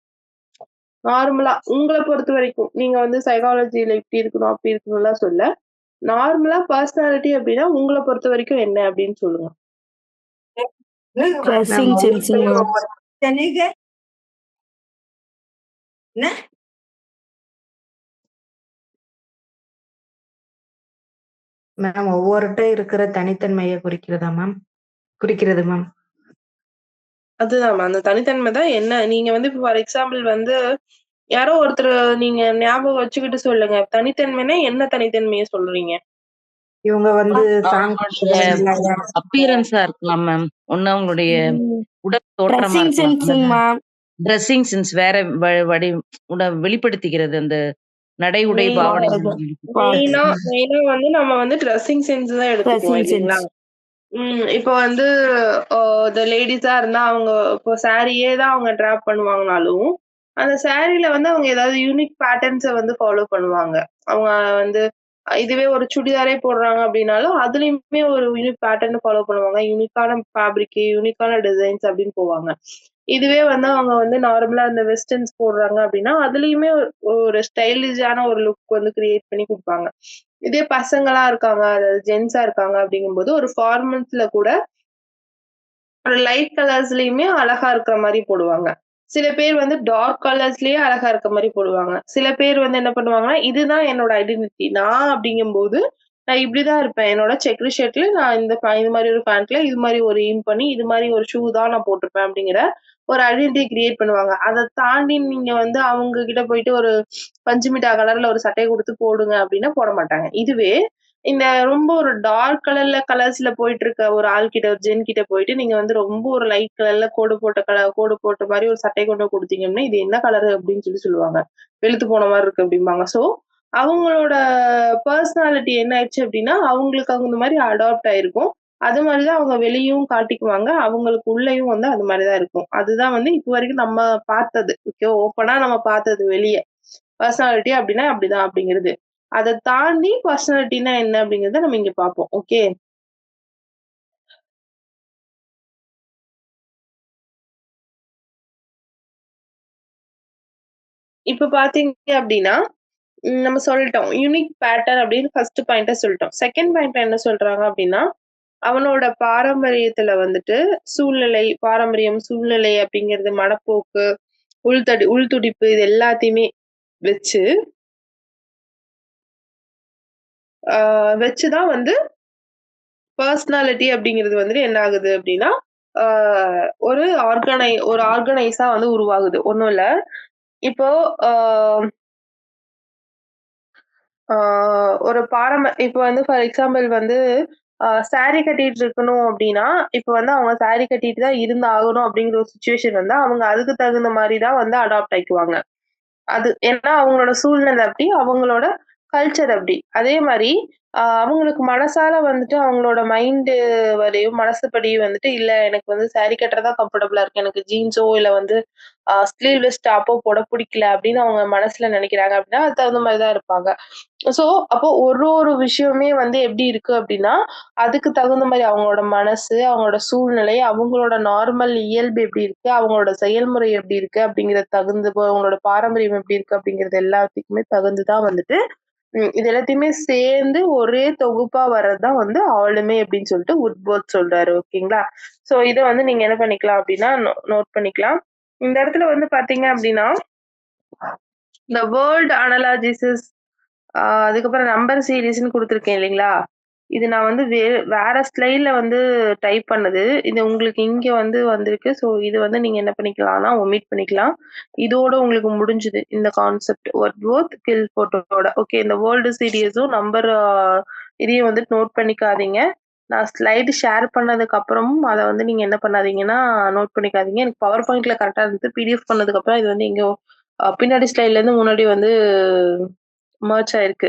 A: நார்மலா உங்களை பொறுத்த வரைக்கும் நீங்க வந்து சைக்காலஜில இப்படி இருக்கணும் அப்படி இருக்கணும்லாம் சொல்ல, நார்மலா பர்சனாலிட்டி அப்படின்னா உங்களை பொறுத்த வரைக்கும் என்ன அப்படின்னு சொல்லுங்க.
F: ட்ரெஸ்ஸிங் சென்ஸுங்க.
C: மேம் ஒவ்வொருட்டும் இருக்கிற தனித்தன்மையை குறிக்கிறது மேம்.
A: அதுதான் அந்த தனித்தன்மை தான் என்ன. நீங்க வந்து இப்போ ஃபார் எக்ஸாம்பிள் வந்து யாரோ ஒருத்தர் நீங்க ஞாபகம் வச்சுக்கிட்டு சொல்லுங்க. தனித்தன்மைனா என்ன தனித்தன்மையை சொல்றீங்க?
C: இவங்க வந்து
E: அப்பியரன்ஸா இருக்கலாம் மேம். ஒண்ணு அவங்களுடைய உடல் தோற்றமா இருக்கலாம். ட்ரெஸ்ஸிங் சென்ஸ் வேற வெளிப்படுத்திக்கிறது அந்த நடை உடை பாவனை.
A: மெயினா வந்து நம்ம வந்து ட்ரெஸ்ஸிங் சென்ஸ் தான் எடுத்துக்குவோம் இல்லைங்களா? இப்போ வந்து லேடிஸா இருந்தா அவங்க இப்போ சாரியே தான் அவங்க டிராப் பண்ணுவாங்கனாலும் அந்த சாரியில வந்து அவங்க ஏதாவது யூனிக் பேட்டர்ன்ஸை வந்து ஃபாலோ பண்ணுவாங்க. அவங்க வந்து இதுவே ஒரு சுடிதாரே போடுறாங்க அப்படின்னாலும் அதுலயுமே ஒரு யூனிக் பேட்டர்ன் ஃபாலோ பண்ணுவாங்க. யூனிக்கான ஃபேப்ரிக், யூனிக்கான டிசைன்ஸ் அப்படின்னு போவாங்க. இதுவே வந்து அவங்க வந்து நார்மலா இந்த வெஸ்டர்ன்ஸ் போடுறாங்க அப்படின்னா அதுலயுமே ஒரு ஸ்டைலிஷான ஒரு லுக் வந்து கிரியேட் பண்ணி கொடுப்பாங்க. இதே பசங்களா இருக்காங்க, அதாவது ஜென்ஸா இருக்காங்க அப்படிங்கும்போது ஒரு ஃபார்மல்ஸ்ல கூட ஒரு லைட் கலர்ஸ்லயுமே அழகா இருக்கிற மாதிரி போடுவாங்க. சில பேர் வந்து டார்க் கலர்ஸ்லயே அழகா இருக்க மாதிரி போடுவாங்க. சில பேர் வந்து என்ன பண்ணுவாங்கன்னா இதுதான் என்னோட ஐடென்டிட்டி, நான் அப்படிங்கும்போது நான் இப்படிதான் இருப்பேன். என்னோட செக்ரி ஷர்ட்ல நான் இது மாதிரி ஒரு பேண்ட்ல இது மாதிரி ஒரு எய்ம் பண்ணி இது மாதிரி ஒரு ஷூ தான் நான் போட்டிருப்பேன் அப்படிங்கிற ஒரு ஐடென்டிட்டி கிரியேட் பண்ணுவாங்க. அதை தாண்டி நீங்க வந்து அவங்க கிட்ட போயிட்டு ஒரு பஞ்சுமிட்டா கலர்ல ஒரு சட்டையை கொடுத்து போடுங்க அப்படின்னா போட மாட்டாங்க. இதுவே இந்த ரொம்ப ஒரு டார்க் கலர்ஸ்ல போயிட்டு இருக்க ஒரு ஆள் கிட்ட, ஒரு ஜென் கிட்ட போயிட்டு நீங்க வந்து ரொம்ப ஒரு லைட் கலர்ல கோடு போட்ட மாதிரி ஒரு சட்டை கொண்டு கொடுத்தீங்கன்னா இது என்ன கலர் அப்படின்னு சொல்லுவாங்க. வெளுத்து போன மாதிரி இருக்கு அப்படிம்பாங்க. சோ அவங்களோட பர்சனாலிட்டி என்ன ஆயிடுச்சு அப்படின்னா அவங்களுக்கு அந்த மாதிரி அடாப்ட் ஆயிருக்கும். அது மாதிரிதான் அவங்க வெளியும் காட்டிக்குவாங்க. அவங்களுக்கு உள்ளேயும் வந்து அது மாதிரிதான் இருக்கும். அதுதான் வந்து இப்ப வரைக்கும் நம்ம பார்த்தது. ஓப்பனா நம்ம பார்த்தது வெளியே பர்சனாலிட்டி அப்படின்னா அப்படிதான் அப்படிங்கிறது. அதை தாண்டி பர்சனாலிட்டினா என்ன அப்படிங்கறத நம்ம இங்க பார்ப்போம். ஓகே, இப்ப பாத்தீங்க அப்படின்னா நம்ம சொல்லிட்டோம் யூனிக் பேட்டர்ன் அப்படின்னு ஃபர்ஸ்ட் பாயிண்ட சொல்லிட்டோம். செகண்ட் பாயிண்ட் என்ன சொல்றாங்க அப்படின்னா அவனோட பாரம்பரியத்துல வந்துட்டு பாரம்பரியம் சூழ்நிலை அப்படிங்கிறது, மனப்போக்கு, உள்துடிப்பு இது எல்லாத்தையுமே வச்சுதான் வந்து பர்சனாலிட்டி அப்படிங்கிறது வந்துட்டு என்ன ஆகுது அப்படின்னா ஒரு ஆர்கனைஸா வந்து உருவாகுது. ஒண்ணும் இல்ல, இப்போ ஒரு இப்போ வந்து ஃபார் எக்ஸாம்பிள் வந்து சாரி கட்டிட்டு இருக்கணும் அப்படின்னா இப்ப வந்து அவங்க சாரி கட்டிட்டு தான் இருந்து ஆகணும் அப்படிங்கிற ஒரு சுச்சுவேஷன் வந்து அவங்க அதுக்கு தகுந்த மாதிரிதான் வந்து அடாப்ட் ஆயிக்குவாங்க. அது ஏன்னா அவங்களோட சூழ்நிலை அப்படி, அவங்களோட கல்ச்சர் அப்படி. அதே மாதிரி அவங்களுக்கு மனசால வந்துட்டு அவங்களோட மைண்டு வரையும் மனசுப்படி வந்துட்டு இல்ல எனக்கு வந்து சாரி கட்டுறதா கம்ஃபர்டபுளா இருக்கு, எனக்கு ஜீன்ஸோ இல்ல வந்து ஸ்லீவ்லெஸ் டாப்போ போட பிடிக்கல அப்படின்னு அவங்க மனசுல நினைக்கிறாங்க அப்படின்னா அது தகுந்த மாதிரிதான் இருப்பாங்க. சோ அப்போ ஒரு விஷயமே வந்து எப்படி இருக்கு அப்படின்னா அதுக்கு தகுந்த மாதிரி அவங்களோட மனசு, அவங்களோட சூழ்நிலை, அவங்களோட நார்மல் இயல்பு எப்படி இருக்கு, அவங்களோட செயல்முறை எப்படி இருக்கு அப்படிங்கிறது தகுந்து, அவங்களோட பாரம்பரியம் எப்படி இருக்கு அப்படிங்கிறது எல்லாத்துக்குமே தகுந்துதான் வந்துட்டு இது எல்லாத்தையுமே சேர்ந்து ஒரே தொகுப்பா வர்றதுதான் வந்து ஆளுமை அப்படின்னு சொல்லிட்டு உட்போர்ட் சொல்றாரு. ஓகேங்களா? சோ இதை வந்து நீங்க என்ன பண்ணிக்கலாம் அப்படின்னா நோட் பண்ணிக்கலாம். இந்த இடத்துல வந்து பாத்தீங்க அப்படின்னா இந்த வேர்ல்ட் அனலாஜிசிஸ் அதுக்கப்புறம் நம்பர் சீரிஸ்ன்னு கொடுத்துருக்கேன் இல்லைங்களா? இது நான் வந்து வேற ஸ்லைட்ல வந்து டைப் பண்ணது. இது உங்களுக்கு இங்க வந்து வந்திருக்கு. ஸோ இது வந்து நீங்க என்ன பண்ணிக்கலாம்னா ஒமிட் பண்ணிக்கலாம். இதோட உங்களுக்கு முடிஞ்சுது இந்த கான்செப்ட். வொர்த் கில் போட்டோட. ஓகே, இந்த வேர்ல்டு சீரியஸும் நம்பர் இதையும் வந்து நோட் பண்ணிக்காதீங்க. நான் ஸ்லைடு ஷேர் பண்ணதுக்கு அப்புறமும் அதை வந்து நீங்க என்ன பண்ணாதீங்கன்னா நோட் பண்ணிக்காதீங்க. எனக்கு பவர் பாயிண்ட்ல கரெக்டா இருந்தது. பிடிஎஃப் பண்ணதுக்கு அப்புறம் இது வந்து எங்கேயோ பின்னாடி ஸ்லைட்ல இருந்து முன்னாடி வந்து மர்ச் ஆயிருக்கு.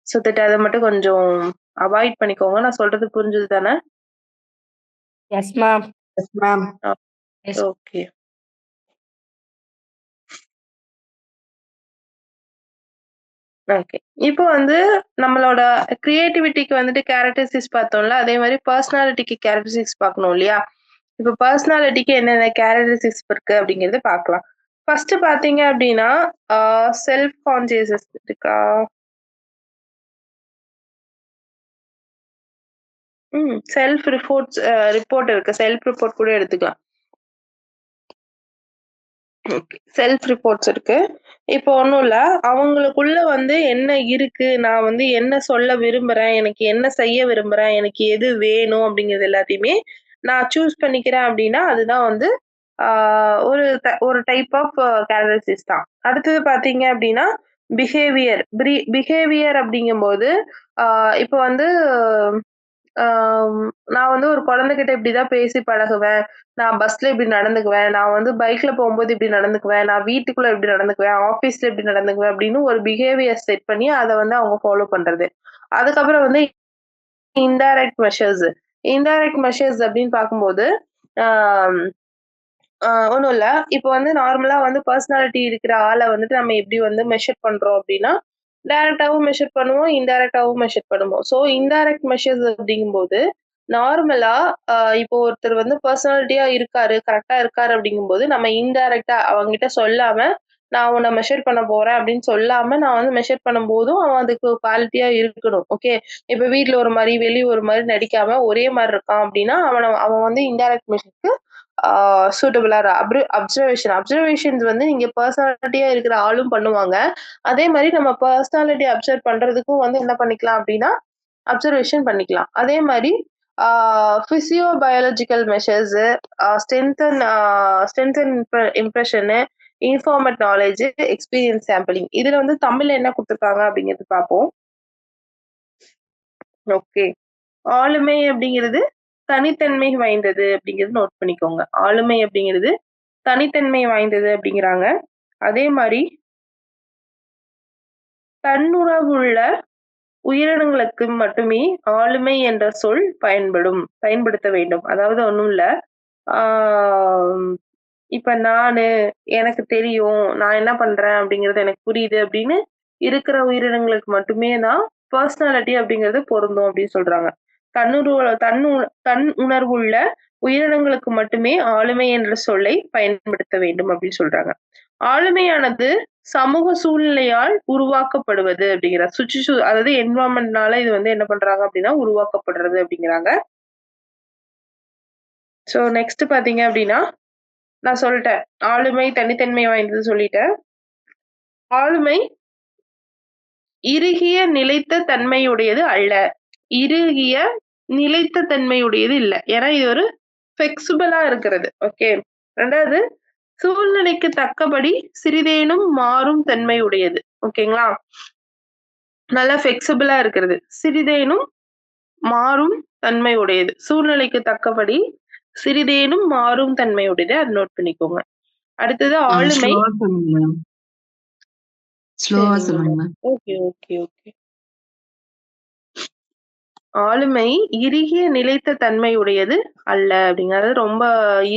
A: ஸோ தட் அதை மட்டும் கொஞ்சம் அவாய்ட் பண்ணிக்கோங்க. நான் சொல்றது புரிஞ்சது தானே?
F: Yes ma'am.
C: Yes ma'am.
E: Yes.
A: Okay. Okay. இப்போ வந்து நம்மளோட கிரியேட்டிவிட்டிக்கு வந்துட்டு கேரக்டரிஸ்டிக்ஸ் பார்த்தோம்ல, அதே மாதிரி பர்சனாலிட்டிக்கு கேரக்டரிஸ்டிக்ஸ் பார்க்கணும் இல்லையா? இப்போ பர்சனாலிட்டிக்கு என்னென்ன கேரக்டரிஸ்டிக்ஸ் இருக்கு அப்படிங்கறத பார்க்கலாம். ஃபர்ஸ்ட் பாத்தீங்க அப்படின்னா செல்ஃப் கான்சியஸ் இருக்கா? செல்ஃப் ரிப்போர்ட் இருக்கு. செல்ஃப் ரிப்போர்ட் கூட எடுத்துக்கலாம். ஓகே, செல்ஃப் ரிப்போர்ட்ஸ் இருக்கு. இப்போ ஒண்ணும் இல்ல, அவங்களுக்குள்ள வந்து என்ன இருக்கு, நான் வந்து என்ன சொல்ல விரும்புறேன், எனக்கு என்ன செய்ய விரும்புறேன், எனக்கு எது வேணும் அப்படிங்கிறது எல்லாத்தையுமே நான் சூஸ் பண்ணிக்கிறேன் அப்படின்னா அதுதான் வந்து ஒரு டைப் ஆஃப் கேரக்டரிஸ்டிக்ஸ் தான். அடுத்தது பாத்தீங்க அப்படின்னா பிஹேவியர். பிஹேவியர் அப்படிங்கும்போது இப்போ வந்து நான் வந்து ஒரு குழந்தைகிட்ட இப்படிதான் பேசி பழகுவேன். நான் பஸ்ல இப்படி நடந்துக்குவேன். நான் வந்து பைக்ல போகும்போது இப்படி நடந்துக்குவேன். நான் வீட்டுக்குள்ள இப்படி நடந்துக்குவேன். ஆபீஸ்ல இப்படி நடந்துக்குவேன் அப்படின்னு ஒரு பிஹேவியர் செட் பண்ணி அதை வந்து அவங்க ஃபாலோ பண்றது. அதுக்கப்புறம் வந்து இன்டைரக்ட் மெஷர்ஸ். இன்டைரக்ட் மெஷர்ஸ் அப்படின்னு பார்க்கும்போது ஆஹ் ஒண்ணும் இல்ல. இப்போ வந்து நார்மலா வந்து பர்சனாலிட்டி இருக்கிற ஆளை வந்துட்டு நம்ம எப்படி வந்து மெஷர் பண்றோம் அப்படின்னா டைரக்டாவும் மெஷர் பண்ணுவோம், இன்டைரக்டாவும் மெஷர் பண்ணுவோம். ஸோ இன்டைரக்ட் மெஷர்ஸ் அப்படிங்கும்போது நார்மலா இப்போ ஒருத்தர் வந்து பர்சனாலிட்டியா இருக்காரு, கரெக்டா இருக்காரு அப்படிங்கும்போது நம்ம இன்டைரக்டா அவங்ககிட்ட சொல்லாம நான் உன்னை மெஷர் பண்ண போறேன் அப்படின்னு சொல்லாம நான் வந்து மெஷர் பண்ணும் போதும் அவன் அதுக்கு குவாலிட்டியா இருக்கணும். ஓகே, இப்ப வீட்ல ஒரு மாதிரி வெளியே ஒரு மாதிரி நடிக்காம ஒரே மாதிரி இருக்கான் அப்படின்னா அவன் வந்து இன்டைரக்ட் மெஷருக்கு சூட்டபிளா அப்சர்வேஷன்ஸ் வந்து நீங்க பர்சனாலிட்டியா இருக்கிற ஆளும் பண்ணுவாங்க. அதே மாதிரி நம்ம பர்சனாலிட்டி அப்சர்வ் பண்றதுக்கும் வந்து என்ன பண்ணிக்கலாம் அப்படின்னா அப்சர்வேஷன் பண்ணிக்கலாம். அதே மாதிரி physio biological measures, strengthen impression, informed knowledge, experience sampling. இதுல வந்து தமிழ்ல என்ன கொடுத்துருக்காங்க அப்படிங்கிறது பார்ப்போம். ஓகே, ஆளுமை அப்படிங்கிறது தனித்தன்மை வாய்ந்தது அப்படிங்கிறது நோட் பண்ணிக்கோங்க. ஆளுமை அப்படிங்கிறது தனித்தன்மை வாய்ந்தது அப்படிங்கிறாங்க. அதே மாதிரி தன்னுணர்வுள்ள உயிரினங்களுக்கு மட்டுமே ஆளுமை என்ற சொல் பயன்படுத்த வேண்டும். அதாவது ஒண்ணும் இல்ல, இப்ப எனக்கு தெரியும், நான் என்ன பண்றேன் அப்படிங்கிறது எனக்கு புரியுது அப்படின்னு இருக்கிற உயிரினங்களுக்கு மட்டுமே தான் பர்சனாலிட்டி அப்படிங்கிறது பொருந்தும் அப்படின்னு சொல்றாங்க. தன் உணர்வுள்ள உயிரினங்களுக்கு மட்டுமே ஆளுமை என்ற சொல்லை பயன்படுத்த வேண்டும் அப்படின்னு சொல்றாங்க. ஆளுமையானது சமூக சூழ்நிலையால் உருவாக்கப்படுவது அப்படிங்கிற அதாவது என்வரான்மெண்ட்னால இது வந்து என்ன பண்றாங்க அப்படின்னா உருவாக்கப்படுறது அப்படிங்கிறாங்க. சோ நெக்ஸ்ட் பாத்தீங்க அப்படின்னா நான் சொல்லிட்டேன், ஆளுமை தனித்தன்மை வாய்ந்தது சொல்லிட்டேன். ஆளுமை இறுகிய நிலைத்த தன்மையுடையது அல்ல. இறுகிய நிலைத்த தன்மையுடையது இல்ல, ஏன்னா இது ஒரு ஃபிளெக்சிபிளா இருக்கிறது. ஓகே, ரெண்டாவது சூழ்நிலைக்கு தக்கபடி சிறிதேனும் மாறும் தன்மை உடையது. ஓகேங்களா, நல்லா ஃபிளெக்சிபிளா இருக்கிறது, சிறிதேனும் மாறும் தன்மை உடையது, சூழ்நிலைக்கு தக்கபடி சிறிதேனும் மாறும் தன்மை உடையது. அது நோட் பண்ணிக்கோங்க. அடுத்தது ஆளுமை. Okay okay okay. ஆளுமை இறுகிய நிலைத்த தன்மை உடையது அல்ல அப்படிங்கிறது, ரொம்ப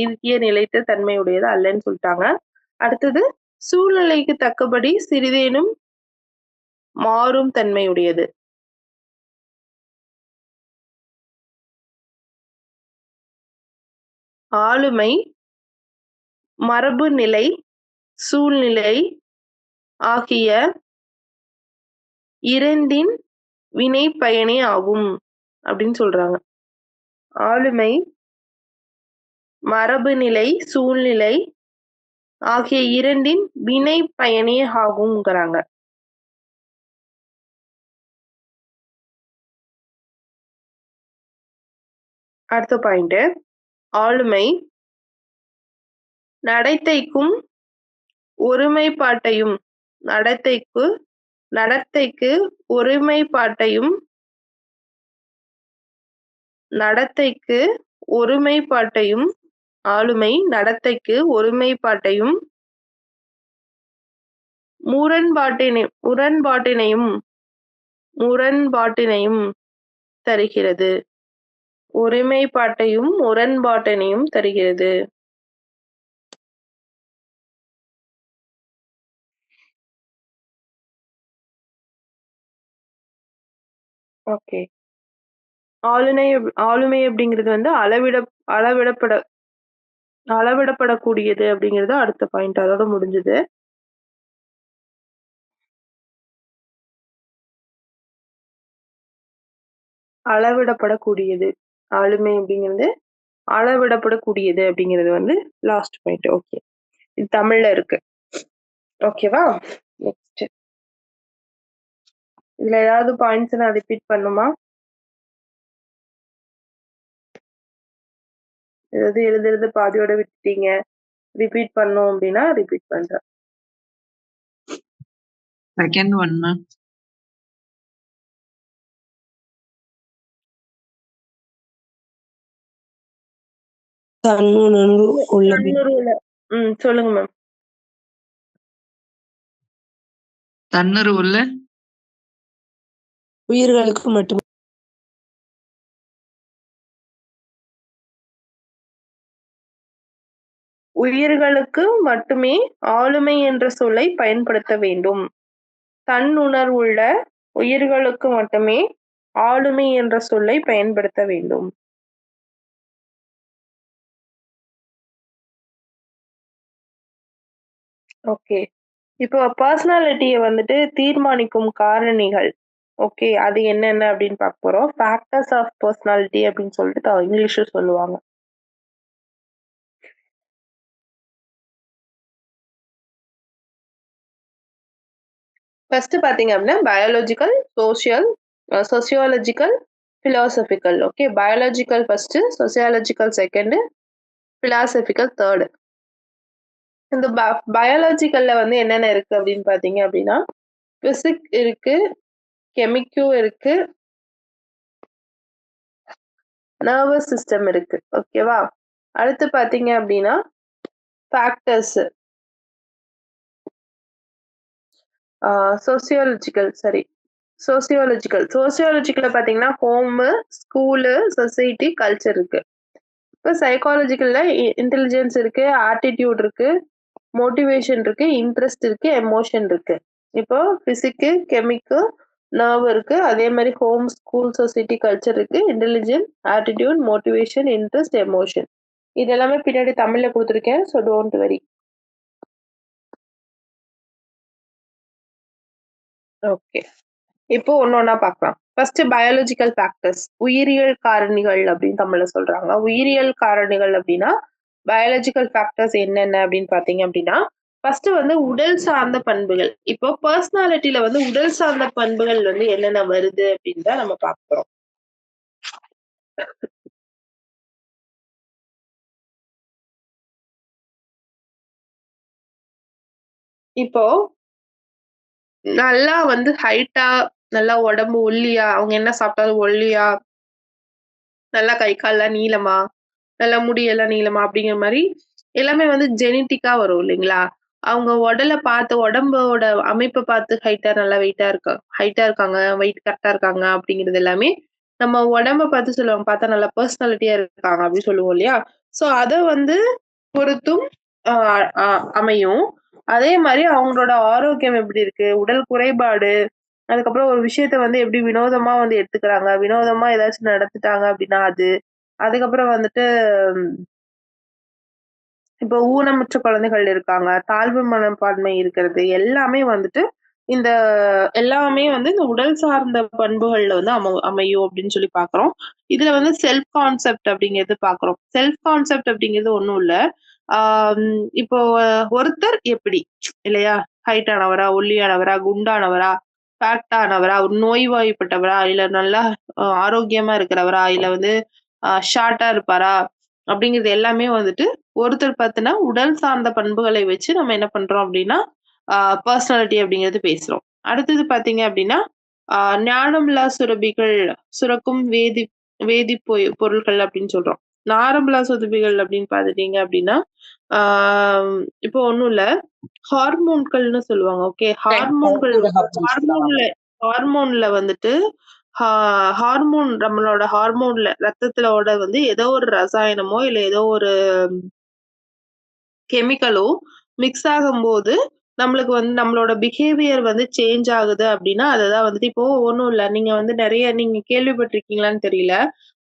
A: இறுகிய நிலைத்த தன்மை உடையது அல்லன்னு சொல்லிட்டாங்க. அடுத்தது சூழ்நிலைக்கு தக்கபடி சிறிதேனும் மாறும் தன்மை உடையது. ஆளுமை மரபு நிலை, சூழ்நிலை ஆகிய இரண்டின் வினை பயனே ஆகும் அப்படின்னு சொல்றாங்க. ஆளுமை மரபு நிலை, சூழ்நிலை ஆகிய இரண்டின் வினை பயனே ஆகும்ங்கிறாங்க. அடுத்த பாயிண்ட், ஆளுமை நடத்தைக்கும் ஒருமைப்பாட்டையும் நடத்தைக்கு ஒருமைப்பாட்டையும் ஆளுமை நடத்தைக்கு ஒருமைப்பாட்டையும் முரண்பாட்டினையும் தருகிறது. ஒருமைப்பாட்டையும் முரண்பாட்டினையும் தருகிறது. ஓகே. ஆளுமை அப்படிங்கிறது வந்து அளவிடப்படக்கூடியது அப்படிங்கிறது அடுத்த பாயிண்ட். அதோட முடிஞ்சது. அளவிடப்படக்கூடியது ஆளுமை அப்படிங்கிறது அளவிடப்படக்கூடியது அப்படிங்கிறது வந்து லாஸ்ட் பாயிண்ட். ஓகே, இது தமிழ்ல இருக்கு. ஓகேவா? நெக்ஸ்ட் இதுல ஏதாவது பாயிண்ட்ஸ் நான் ரிப்பீட் பண்ணுமா? ஏதாவது எழுதுறது பாதியோட விட்டுட்டீங்க, ரிப்பீட் பண்ணோம் அப்படின்னா ரிப்பீட் பண்றேன்.
E: Second one ma'am.
F: தன்னுணர்வு உள்ள
A: சொல்லுங்க மேம்.
E: தன்னுணர்வுள்ள
F: உயிர்களுக்கு மட்டுமே
A: ஆளுமை என்ற சொல்லை பயன்படுத்த வேண்டும். தன்னுணர்வுள்ள உயிர்களுக்கு மட்டுமே ஆளுமை என்ற சொல்லை பயன்படுத்த வேண்டும். ஓகே, இப்போ பர்சனாலிட்டியை வந்துட்டு தீர்மானிக்கும் காரணிகள், ஓகே, அது என்னென்ன அப்படின்னு பார்க்க போறோம். ஃபேக்டர்ஸ் ஆஃப் பர்சனாலிட்டி அப்படின்னு சொல்லிட்டு இங்கிலீஷ்ல சொல்லுவாங்க. ஃபர்ஸ்ட் பாத்தீங்க அப்படின்னா biological, sociological, philosophical. Okay, biological first, sociological second, philosophical third. இந்த பயாலஜிக்கல்ல வந்து என்னென்ன இருக்கு அப்படின்னு பாத்தீங்க அப்படின்னா பிசிக் இருக்கு, கெமிக்கோ இருக்கு, நர்வஸ் சிஸ்டம் இருக்கு. ஓகேவா? அடுத்து பாத்தீங்க அப்படின்னா ஃபேக்டர்ஸ், சோசியாலஜிக்கல்ல பாத்தீங்கன்னா ஹோம், ஸ்கூலு, சொசைட்டி, கல்ச்சர் இருக்கு. இப்போ சைக்காலஜிக்கல்ல இன்டெலிஜென்ஸ் இருக்கு, ஆட்டிடியூட் இருக்கு, மோட்டிவேஷன் இருக்கு, இன்ட்ரெஸ்ட் இருக்கு, எமோஷன் இருக்கு. இப்போ பிசிக்கு, கெமிக்கு, நர்வ் இருக்கு, அதே மாதிரி ஹோம், ஸ்கூல், சொசைட்டி, கல்ச்சர் இருக்கு, intelligence, attitude, motivation, interest, emotion. இது எல்லாமே பின்னாடி தமிழ்ல கொடுத்துருக்கேன், ஸோ டோன்ட் வெரி. ஓகே, இப்போ ஒன்னொன்னா பார்க்கலாம். ஃபர்ஸ்ட் பயாலஜிக்கல் ஃபேக்டர்ஸ், உயிரியல் காரணிகள் அப்படின்னு தமிழ்ல சொல்றாங்க. உயிரியல் காரணிகள் அப்படின்னா பயாலஜிக்கல் ஃபேக்டர்ஸ் என்னென்ன அப்படின்னு பாத்தீங்க அப்படின்னா ஃபர்ஸ்ட் வந்து உடல் சார்ந்த பண்புகள். இப்போ பர்சனாலிட்டியில வந்து உடல் சார்ந்த பண்புகள் வந்து என்னென்ன வருது அப்படின்னு தான் நம்ம பார்க்கிறோம். இப்போ நல்லா வந்து ஹைட்டா, நல்லா உடம்பு ஒல்லியா, அவங்க என்ன சாப்பிட்டாலும் ஒல்லியா, நல்லா கை கால்லாம் நீளமா, நல்லா முடியெல்லாம் நீளமா அப்படிங்கிற மாதிரி எல்லாமே வந்து ஜெனட்டிக்கா வரும் இல்லைங்களா? அவங்க உடம்போட அமைப்பை பார்த்து நல்லா ஹைட்டா இருக்காங்க, வெயிட் கரெக்டா இருக்காங்க அப்படிங்கிறது எல்லாமே நம்ம உடம்ப பார்த்து சொல்லுவாங்க. பார்த்தா நல்லா பர்சனாலிட்டியா இருக்காங்க அப்படின்னு சொல்லுவோம் இல்லையா? சோ அத வந்து பொறுத்தும் அமையும். அதே மாதிரி அவங்களோட ஆரோக்கியம் எப்படி இருக்கு, உடல் குறைபாடு, அதுக்கப்புறம் ஒரு விஷயத்த வந்து எப்படி வினோதமா வந்து எடுத்துக்கிறாங்க, வினோதமா ஏதாச்சும் நடந்துட்டாங்க அப்படின்னா அது, அதுக்கப்புறம் வந்துட்டு இப்போ ஊனமுற்ற குழந்தைகள் இருக்காங்க, தாழ்வு மனப்பான்மை இருக்கிறது, எல்லாமே வந்துட்டு இந்த உடல் சார்ந்த பண்புகள்ல வந்து அமையும் அப்படின்னு சொல்லி பாக்குறோம். இதுல வந்து செல்ஃப் கான்செப்ட் அப்படிங்கிறது பாக்குறோம். செல்ஃப் கான்செப்ட் அப்படிங்கிறது ஒண்ணும் இல்ல, இப்போ ஒருத்தர் எப்படி இல்லையா? ஹைட் ஆனவரா, ஒல்லியானவரா, குண்டானவரா, ஃபேட் ஆனவரா, ஒரு நோய்வாய்ப்பட்டவரா, இல்ல நல்லா ஆரோக்கியமா இருக்கிறவரா, இல்ல வந்து ஷார்ட்டா இருப்பாரா? அப்படிங்கிறது எல்லாமே வந்துட்டு ஒருத்தர் பத்தின உடல் சார்ந்த பண்புகளை வச்சு நம்ம என்ன பண்றோம் அப்படின்னா, பர்சனாலிட்டி அப்படிங்கிறது பேசுறோம். அடுத்தது பார்த்தீங்க அப்படின்னா, ஞானமில்லா சுரபிகள் சுரக்கும் வேதி பொருட்கள் அப்படின்னு சொல்றோம். நாரமில்லா சுரபிகள் அப்படின்னு பார்த்துட்டீங்க அப்படின்னா, ஆ இப்போ ஒண்ணும் இல்ல. ஹார்மோன்கள்னு சொல்லுவாங்க. ஓகே. ஹார்மோன்ல வந்துட்டு ஹா ஹார்மோன் நம்மளோட ஹார்மோன்ல ரத்தத்திலோட வந்து ஏதோ ஒரு ரசாயனமோ, இல்ல ஏதோ ஒரு கெமிக்கலோ மிக்ஸ் ஆகும்போது, நம்மளுக்கு வந்து நம்மளோட பிஹேவியர் வந்து சேஞ்ச் ஆகுது அப்டின்னா, அததான் வந்துட்டு இப்போ ஒண்ணும் இல்ல. நீங்க வந்து நீங்க கேள்விப்பட்டிருக்கீங்களான்னு தெரியல.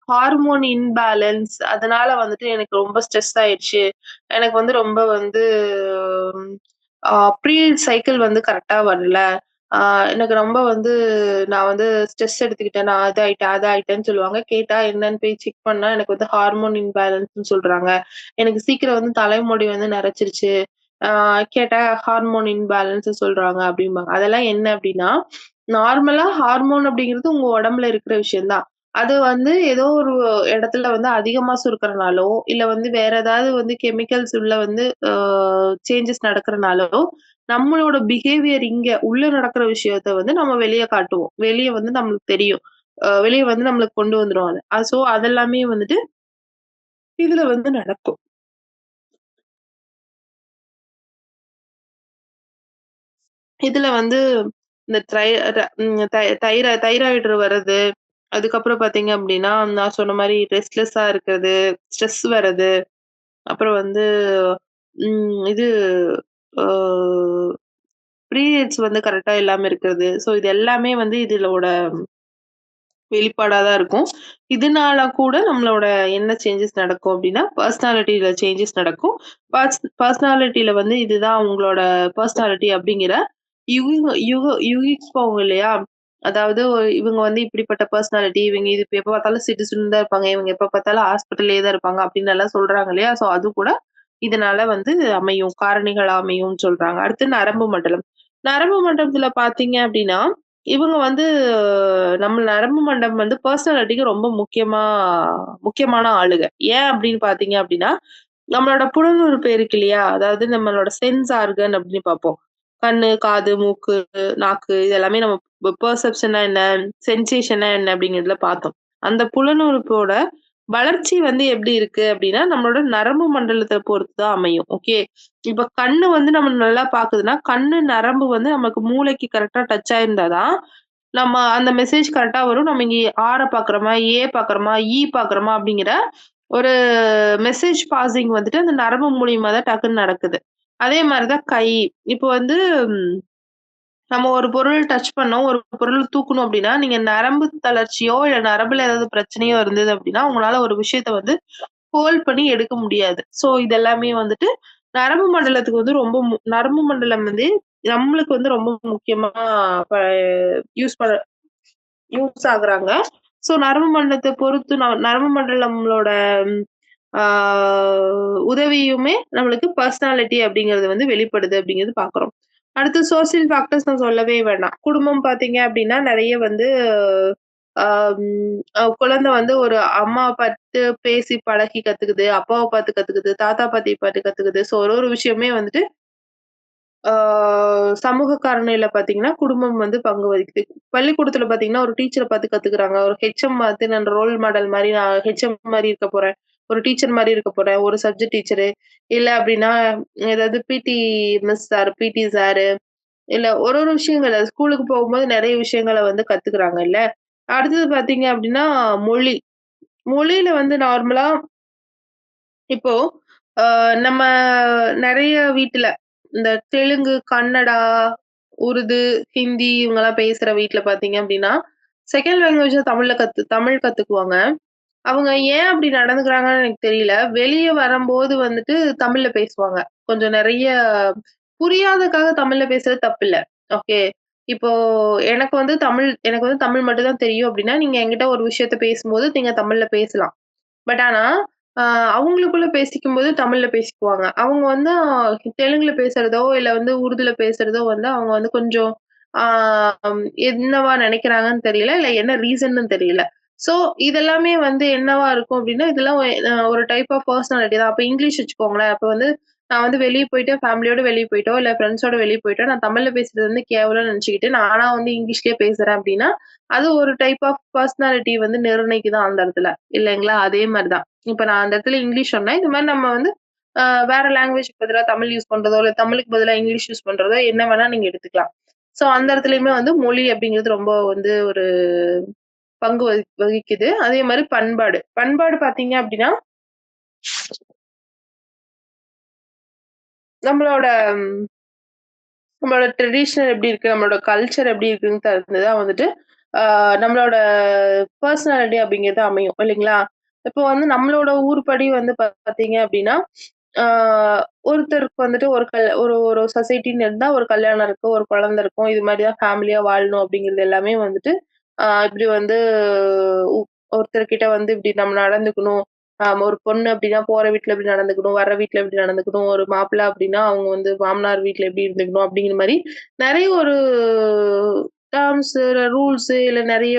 A: ஹார்மோன் இன்பேலன்ஸ் அதனால வந்துட்டு எனக்கு ரொம்ப ஸ்ட்ரெஸ் ஆயிடுச்சு. எனக்கு வந்து ரொம்ப வந்து ப்ரீட் சைக்கிள் வந்து கரெக்ட்டா வரல. ஆ எனக்கு ரொம்ப வந்து நான் வந்து ஸ்ட்ரெஸ் எடுத்துக்கிட்டேன். நான் அது ஆயிட்டேன்னு சொல்லுவாங்க. கேட்டா என்னன்னு போய் செக் பண்ணா எனக்கு வந்து ஹார்மோன் இன்பேலன்ஸ்ன்னு சொல்றாங்க. எனக்கு சீக்கிரம் வந்து தலைமுடி வந்து நரைச்சிருச்சு. ஆ கேட்டா ஹார்மோன் இன்பேலன்ஸ் சொல்றாங்க அப்டிம்பாங்க. அதெல்லாம் என்ன அப்டின்னா, நார்மலா ஹார்மோன் அப்டிங்கிறது உங்க உடம்புல இருக்கிற விஷயம் தான். அது வந்து ஏதோ ஒரு இடத்துல வந்து அதிகமா சுரக்கிறனாலோ, இல்ல வந்து வேற ஏதாவது வந்து கெமிக்கல்ஸ் உள்ள வந்து சேஞ்சஸ் நடக்கிறனாலோ, நம்மளோட பிஹேவியர் இங்க உள்ள நடக்கிற விஷயத்த வந்து நம்ம வெளிய காட்டுவோம். வெளிய வந்து நம்மளுக்கு தெரியும். வெளிய வந்து நம்மளுக்கு கொண்டு வந்துரும் அத. சோ அதெல்லாமே வந்துட்டு இதுல வந்து நடக்கும். இதுல வந்து இந்த ட்ரை ர ம் தை தைரா தைராய்டு வர்றது, அதுக்கப்புறம் பார்த்தீங்க அப்டின்னா, நான் சொன்ன மாரி ரெஸ்ட்லெஸ்ஸா இருக்கிறது, ஸ்ட்ரெஸ் வர்றது, அப்புறம் வந்து இது ஆ பீரியட்ஸ் வந்து கரெக்ட்டா இல்லாம இருக்கிறது. ஸோ இது எல்லாமே வந்து இதோட வெளிப்பாடா தான் இருக்கும். இதனால கூட நம்மளோட என்ன சேஞ்சஸ் நடக்கும் அப்டின்னா, பெர்சனாலிட்டில சேஞ்சஸ் நடக்கும். பெர்சனாலிட்டில வந்து இதுதான் உங்களோட பெர்சனாலிட்டி அப்டிங்கிற யூகிச்சுப்பாங்க இல்லையா? அதாவது இவங்க வந்து இப்படிப்பட்ட பெர்சனாலிட்டி, இவங்க இது எப்ப பார்த்தாலும் சிடுசிடுன்னு தான் இருப்பாங்க. இவங்க எப்ப பார்த்தாலும் ஹாஸ்பிட்டல்லயே தான் இருப்பாங்க அப்படின்னு எல்லாம் சொல்றாங்க இல்லையா? ஸோ அது கூட இதனால வந்து அமையும். காரணிகளா அமையும்னு சொல்றாங்க. அடுத்து நரம்பு மண்டலம். நரம்பு மண்டலத்துல பார்த்தீங்க அப்டின்னா, இவங்க வந்து நம்ம நரம்பு மண்டலம் வந்து பெர்சனாலிட்டிக்கு ரொம்ப முக்கியமான ஆளுக. ஏன் அப்படின்னு பார்த்தீங்க அப்படின்னா, நம்மளோட புலனுறுப்பு இருக்கு இல்லையா? அதாவது நம்மளோட சென்ஸ் ஆர்கன் அப்படின்னு பார்ப்போம். கண்ணு, காது, மூக்கு, நாக்கு இது எல்லாமே நம்ம பெர்செப்ஷன்னா என்ன? சென்சேஷன்னா என்ன? அப்படிங்கிறதுல பார்த்தோம். அந்த புலனுறுப்போட வளர்ச்சி வந்து எப்படி இருக்கு அப்படின்னா, நம்மளோட நரம்பு மண்டலத்த பொறுத்து தான் அமையும். ஓகே. இப்ப கண்ணு வந்து நம்ம நல்லா பாக்குதுன்னா, கண்ணு நரம்பு வந்து நமக்கு மூளைக்கு கரெக்ட்டா டச் ஆயிருந்தா தான், நம்ம அந்த மெசேஜ் கரெக்ட்டா வரும். நம்ம இங்க ஆர பாக்குறோமா, ஏ பாக்குறோமா, ஈ பாக்குறோமா அப்படிங்கிற ஒரு மெசேஜ் பாசிங் வந்துட்டு அந்த நரம்பு மூலியமா தான் டக்குன்னு நடக்குது. அதே மாரி தான் கை. இப்போ வந்து நம்ம ஒரு பொருள் டச் பண்ணோம், ஒரு பொருள் தூக்கணும் அப்படின்னா, நீங்க நரம்பு தளர்ச்சியோ, இல்ல நரம்புல ஏதாவது பிரச்சனையோ இருந்தது அப்படின்னா, உங்களால ஒரு விஷயத்த வந்து ஹோல்ட் பண்ணி எடுக்க முடியாது. ஸோ இதெல்லாமே வந்துட்டு நரம்பு மண்டலத்துக்கு வந்து நரம்பு மண்டலம் வந்து நம்மளுக்கு வந்து ரொம்ப முக்கியமா ப யூஸ் பண்ண யூஸ் ஆகுறாங்க. ஸோ நரம்பு மண்டலத்த பொறுத்து நரம்பு மண்டலம்ளோட ஆ உதவியுமே நம்மளுக்கு பர்சனாலிட்டி அப்படிங்கிறது வந்து வெளிப்படுது அப்படிங்கிறது பார்க்குறோம். அடுத்து சோசியல் ஃபேக்டர்ஸ் நான் சொல்லவே வேண்டாம். குடும்பம் பார்த்தீங்க அப்படின்னா, நெறைய வந்து குழந்தை வந்து ஒரு அம்மாவ பார்த்து பேசி பழகி கத்துக்குது, அப்பாவ பார்த்து கத்துக்குது, தாத்தா பாட்டிய பார்த்து கத்துக்குது. ஸோ ஒரு விஷயமே வந்துட்டு ஆ சமூக காரணியில பார்த்தீங்கன்னா, குடும்பம் வந்து பங்கு வகிக்குது. பள்ளிக்கூடத்துல பார்த்தீங்கன்னா, ஒரு டீச்சர பார்த்து கத்துக்குறாங்க. ஒரு ஹெச்எம் பார்த்து நான் ரோல் மாடல் மாரி நான் ஹெச்எம் மாரி இருக்க போறேன். ஒரு டீச்சர் மாரி இருக்க போறேன். ஒரு சப்ஜெக்ட் டீச்சரு. இல்ல அப்டின்னா, ஏதாவது பிடி மிஸ் சார், பிடி சாரு இல்ல ஒரு விஷயங்கள் ஸ்கூலுக்கு போகும்போது நெறைய விஷயங்கள வந்து கத்துக்குறாங்கல்ல. அடுத்தது பார்த்தீங்க அப்டின்னா, மொழி. மொழியில வந்து நார்மலா இப்போ நம்ம நெறைய வீட்ல இந்த தெலுங்கு, கன்னடா, உருது, ஹிந்தி இவங்கலாம் பேசுற வீட்ல பார்த்தீங்க அப்டின்னா, 2ண்ட் லாங்குவேஜா தமிழ் கத்துக்குவாங்க. அவங்க ஏன் அப்டி நடந்துக்கிறாங்கன்னு எனக்கு தெரியல. வெளிய வரம்போது வந்துட்டு தமிழ்ல பேசுவாங்க. கொஞ்சம் நெறைய புரியாததுக்காக தமிழ்ல பேசுறது தப்பில்ல. ஓகே. இப்போ எனக்கு வந்து தமிழ் மட்டும் தான் தெரியும் அப்டின்னா, நீங்க என்கிட்ட ஒரு விஷயத்த பேசும்போது நீங்க தமிழ்ல பேசலாம். பட் ஆனா, அவங்களுக்குள்ள பேசிக்கும்போது தமிழ்ல பேசிக்குவாங்க. அவங்க வந்து தெலுங்குல பேசுறதோ, இல்ல வந்து உருதுல பேசுறதோ வந்து அவங்க வந்து கொஞ்சம் ஆ என்னவா நினைக்கிறாங்கன்னு தெரியல. இல்ல என்ன ரீசன்னு தெரியல. ஸோ இதெல்லாமே வந்து என்னவா இருக்கும் அப்டின்னா, இதெல்லாம் ஒரு டைப் ஆஃப் பெர்சனாலிட்டி தான். அப்ப இங்கிலீஷ் வச்சுக்கோங்களேன். அப்ப வந்து நான் வந்து வெளிய போயிட்டு ஃபேமிலியோட வெளிய போயிட்டோ, இல்ல ஃப்ரெண்ட்ஸோட வெளிய போயிட்டோ, நான் தமிழ்ல பேசுறது வந்து கேவலம்னு நெனச்சுக்கிட்டு, நானா வந்து இங்கிலீஷ்லயே பேசுறேன் அப்டின்னா, அது ஒரு டைப் ஆஃப் பெர்சனாலிட்டி வந்து நிர்ணயிக்குது அந்த இடத்துல. இல்லைங்களா? அதே மாரி தான். இப்ப நான் அந்த இடத்துல இங்கிலீஷ் சொன்னேன். இந்த மாரி நம்ம வந்து அ வேற லாங்குவேஜ்க்கு பதிலா தமிழ் யூஸ் பண்றதோ, இல்ல தமிழுக்கு பதிலா இங்கிலீஷ் யூஸ் பண்றதோ என்ன வேணா நீங்க எடுத்துக்கலாம். ஸோ அந்த இடத்துலயுமே வந்து மொழி அப்படிங்கிறது ரொம்ப வந்து ஒரு பங்கு வகிக்குது. அதே மாரி பண்பாடு. பண்பாடு பார்த்தீங்க அப்படின்னா, நம்மளோட நம்மளோட ட்ரெடிஷனல் எப்படி இருக்கு, நம்மளோட கல்ச்சர் எப்படி இருக்குன்னு தகுந்து தான் வந்துட்டு, ஆ நம்மளோட பெர்சனாலிட்டி அப்படிங்கிறது அமையும் இல்லைங்களா? இப்போ வந்து நம்மளோட ஊர் படி வந்து பார்த்தீங்க அப்படின்னா, ஆ ஒருத்தருக்கு வந்துட்டு ஒரு ஒரு சொசைட்டின்னு இருந்தா ஒரு கல்யாணம் இருக்கும், ஒரு குழந்தை இருக்கும். இது மாரி தான் ஃபேமிலியா வாழணும் அப்படிங்கிறது எல்லாமே வந்துட்டு, இப்படி வந்து உ ஒருத்தர்கிட்ட வந்து இப்படி நம்ம நடந்துக்கணும். ஒரு பொண்ணு அப்படின்னா போற வீட்ல எப்படி நடந்துக்கணும், வர்ற வீட்ல எப்படி நடந்துக்கணும், ஒரு மாப்பிள்ளை அப்படின்னா அவங்க வந்து மாமனார் வீட்ல எப்படி இருந்துக்கணும் அப்படிங்கிற மாரி நெறைய ஒரு டெர்ம்ஸ், ரூல்ஸ் இல்ல நெறைய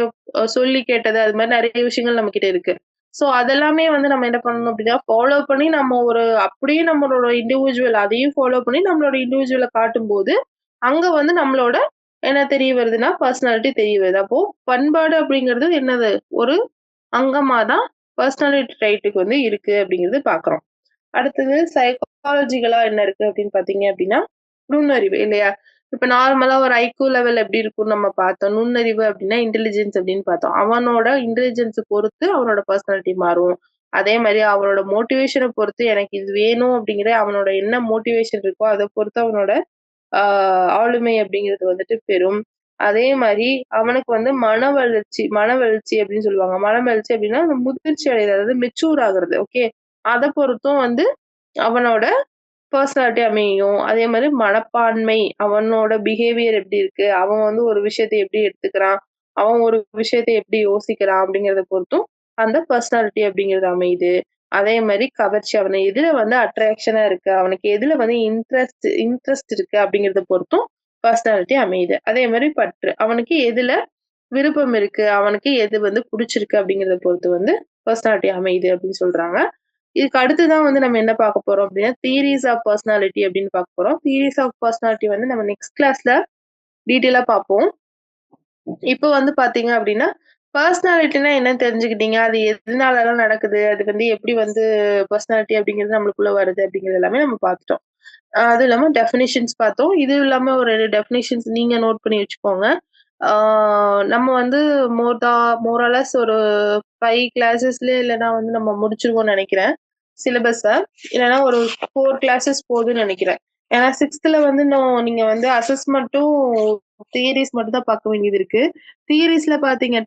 A: சொல்லி கேட்டது அது மாரி நெறைய விஷயங்கள் நம்மகிட்ட இருக்கு. ஸோ அதெல்லாமே வந்து நம்ம என்ன பண்ணணும் அப்படின்னா, ஃபாலோ பண்ணி நம்ம ஒரு அப்படியே நம்மளோட இண்டிவிஜுவல் அதையும் ஃபாலோ பண்ணி நம்மளோட இண்டிவிஜுவல காட்டும்போது, அங்க வந்து நம்மளோட என்ன தெரிய வருதுன்னா, பெர்சனாலிட்டி தெரிய வருது. அப்போ பண்பாடு அப்படிங்கிறது என்னது? ஒரு அங்கமா தான் பெர்சனாலிட்டி ட்ரைட்டுக்கு வந்து இருக்கு அப்படிங்கிறது பார்க்குறோம். அடுத்தது சைக்காலஜிக்கலா என்ன இருக்கு அப்படின்னு பார்த்தீங்க அப்படின்னா, நுண்ணறிவு இல்லையா? இப்ப நார்மலா ஒரு ஐக்யூ லெவல் எப்படி இருக்கும்னு நம்ம பார்த்தோம். நுண்ணறிவு அப்படின்னா இன்டெலிஜென்ஸ் அப்படின்னு பார்த்தோம். அவனோட இன்டெலிஜென்ஸ பொறுத்து அவனோட பெர்சனாலிட்டி மாறும். அதே மாரி அவனோட மோட்டிவேஷன பொறுத்து எனக்கு இது வேணும் அப்படிங்கிற அவனோட என்ன மோட்டிவேஷன் இருக்கோ, அத பொறுத்து அவனோட ஆ ஆளுமை அப்படிங்கிறது வந்துட்டு பெறும். அதே மாரி அவனுக்கு வந்து மனவளர்ச்சி அப்படின்னு சொல்லுவாங்க. மனவளர்ச்சி அப்படின்னா, அந்த முதிர்ச்சி அடைதல் அதாவது மெச்சூர் ஆகுறது. ஓகே. அத பொறுத்தும் வந்து அவனோட பெர்சனாலிட்டி அமையும். அதே மாரி மனப்பான்மை, அவனோட பிஹேவியர் எப்படி இருக்கு? அவன் வந்து ஒரு விஷயத்த எப்படி எடுத்துக்கிறான்? அவன் ஒரு விஷயத்த எப்படி யோசிக்கிறான்? அப்படிங்கிறத பொறுத்தும் அந்த பெர்சனாலிட்டி அப்படிங்கிறது அமையுது. அதே மாரி கவர்ச்சி. அவன எதுல வந்து அட்ராக்ஷனா இருக்கு? அவனுக்கு எதுல வந்து இன்ட்ரெஸ்ட் இருக்கு? அப்படிங்கிறத பொறுத்தும் பெர்சனாலிட்டி அமையுது. அதே மாரி பற்று. அவனுக்கு எதுல விருப்பம் இருக்கு? அவனுக்கு எது வந்து புடிச்சிருக்கு? அப்படிங்கிறத பொறுத்து வந்து பெர்சனாலிட்டி அமையுது அப்படின்னு சொல்றாங்க. இதுக்கு அடுத்து தான் வந்து நம்ம என்ன பார்க்க போறோம் அப்படின்னா, தியரீஸ் ஆஃப் பெர்சனாலிட்டி அப்படின்னு பார்க்க போறோம். தியரீஸ் ஆஃப் பெர்சனாலிட்டி வந்து நம்ம நெக்ஸ்ட் கிளாஸ்ல டீட்டெயிலா பார்ப்போம். இப்போ வந்து பார்த்தீங்க அப்படின்னா, பெர்சனாலிட்டினா என்னன்னு தெரிஞ்சுக்கிட்டீங்க. அது எதனாலலாம் நடக்குது? அது வந்து எப்படி வந்து பெர்சனாலிட்டி அப்படிங்கிறது நம்மளுக்குள்ள வருது அப்படிங்கிறது எல்லாமே நம்ம பார்த்துட்டோம். அதுவும் இல்லாம டெஃபினிஷன்ஸ் பார்த்தோம். இதுவும் இல்லாம ஒரு 2 டெஃபினிஷன்ஸ் நீங்க நோட் பண்ணி வச்சுக்கோங்க. ஆ நம்ம வந்து மோர் ஆர் லெஸ் ஒரு 5 கிளாஸஸ்ல இல்லன்னா வந்து நம்ம முடிச்சுருவோம்னு நெனைக்கிறேன். சிலபஸ. இல்லன்னா ஒரு 4 கிளாஸஸ் போதும்னு நெனைக்கிறேன். ஏன்னா 6த்ல வந்து நீங்க வந்து அசஸ்மென்ட்டும், தியரீஸ் மட்டும் தான் பார்க்க வேண்டியது இருக்கு. தியரீஸ்ல பார்த்தீங்க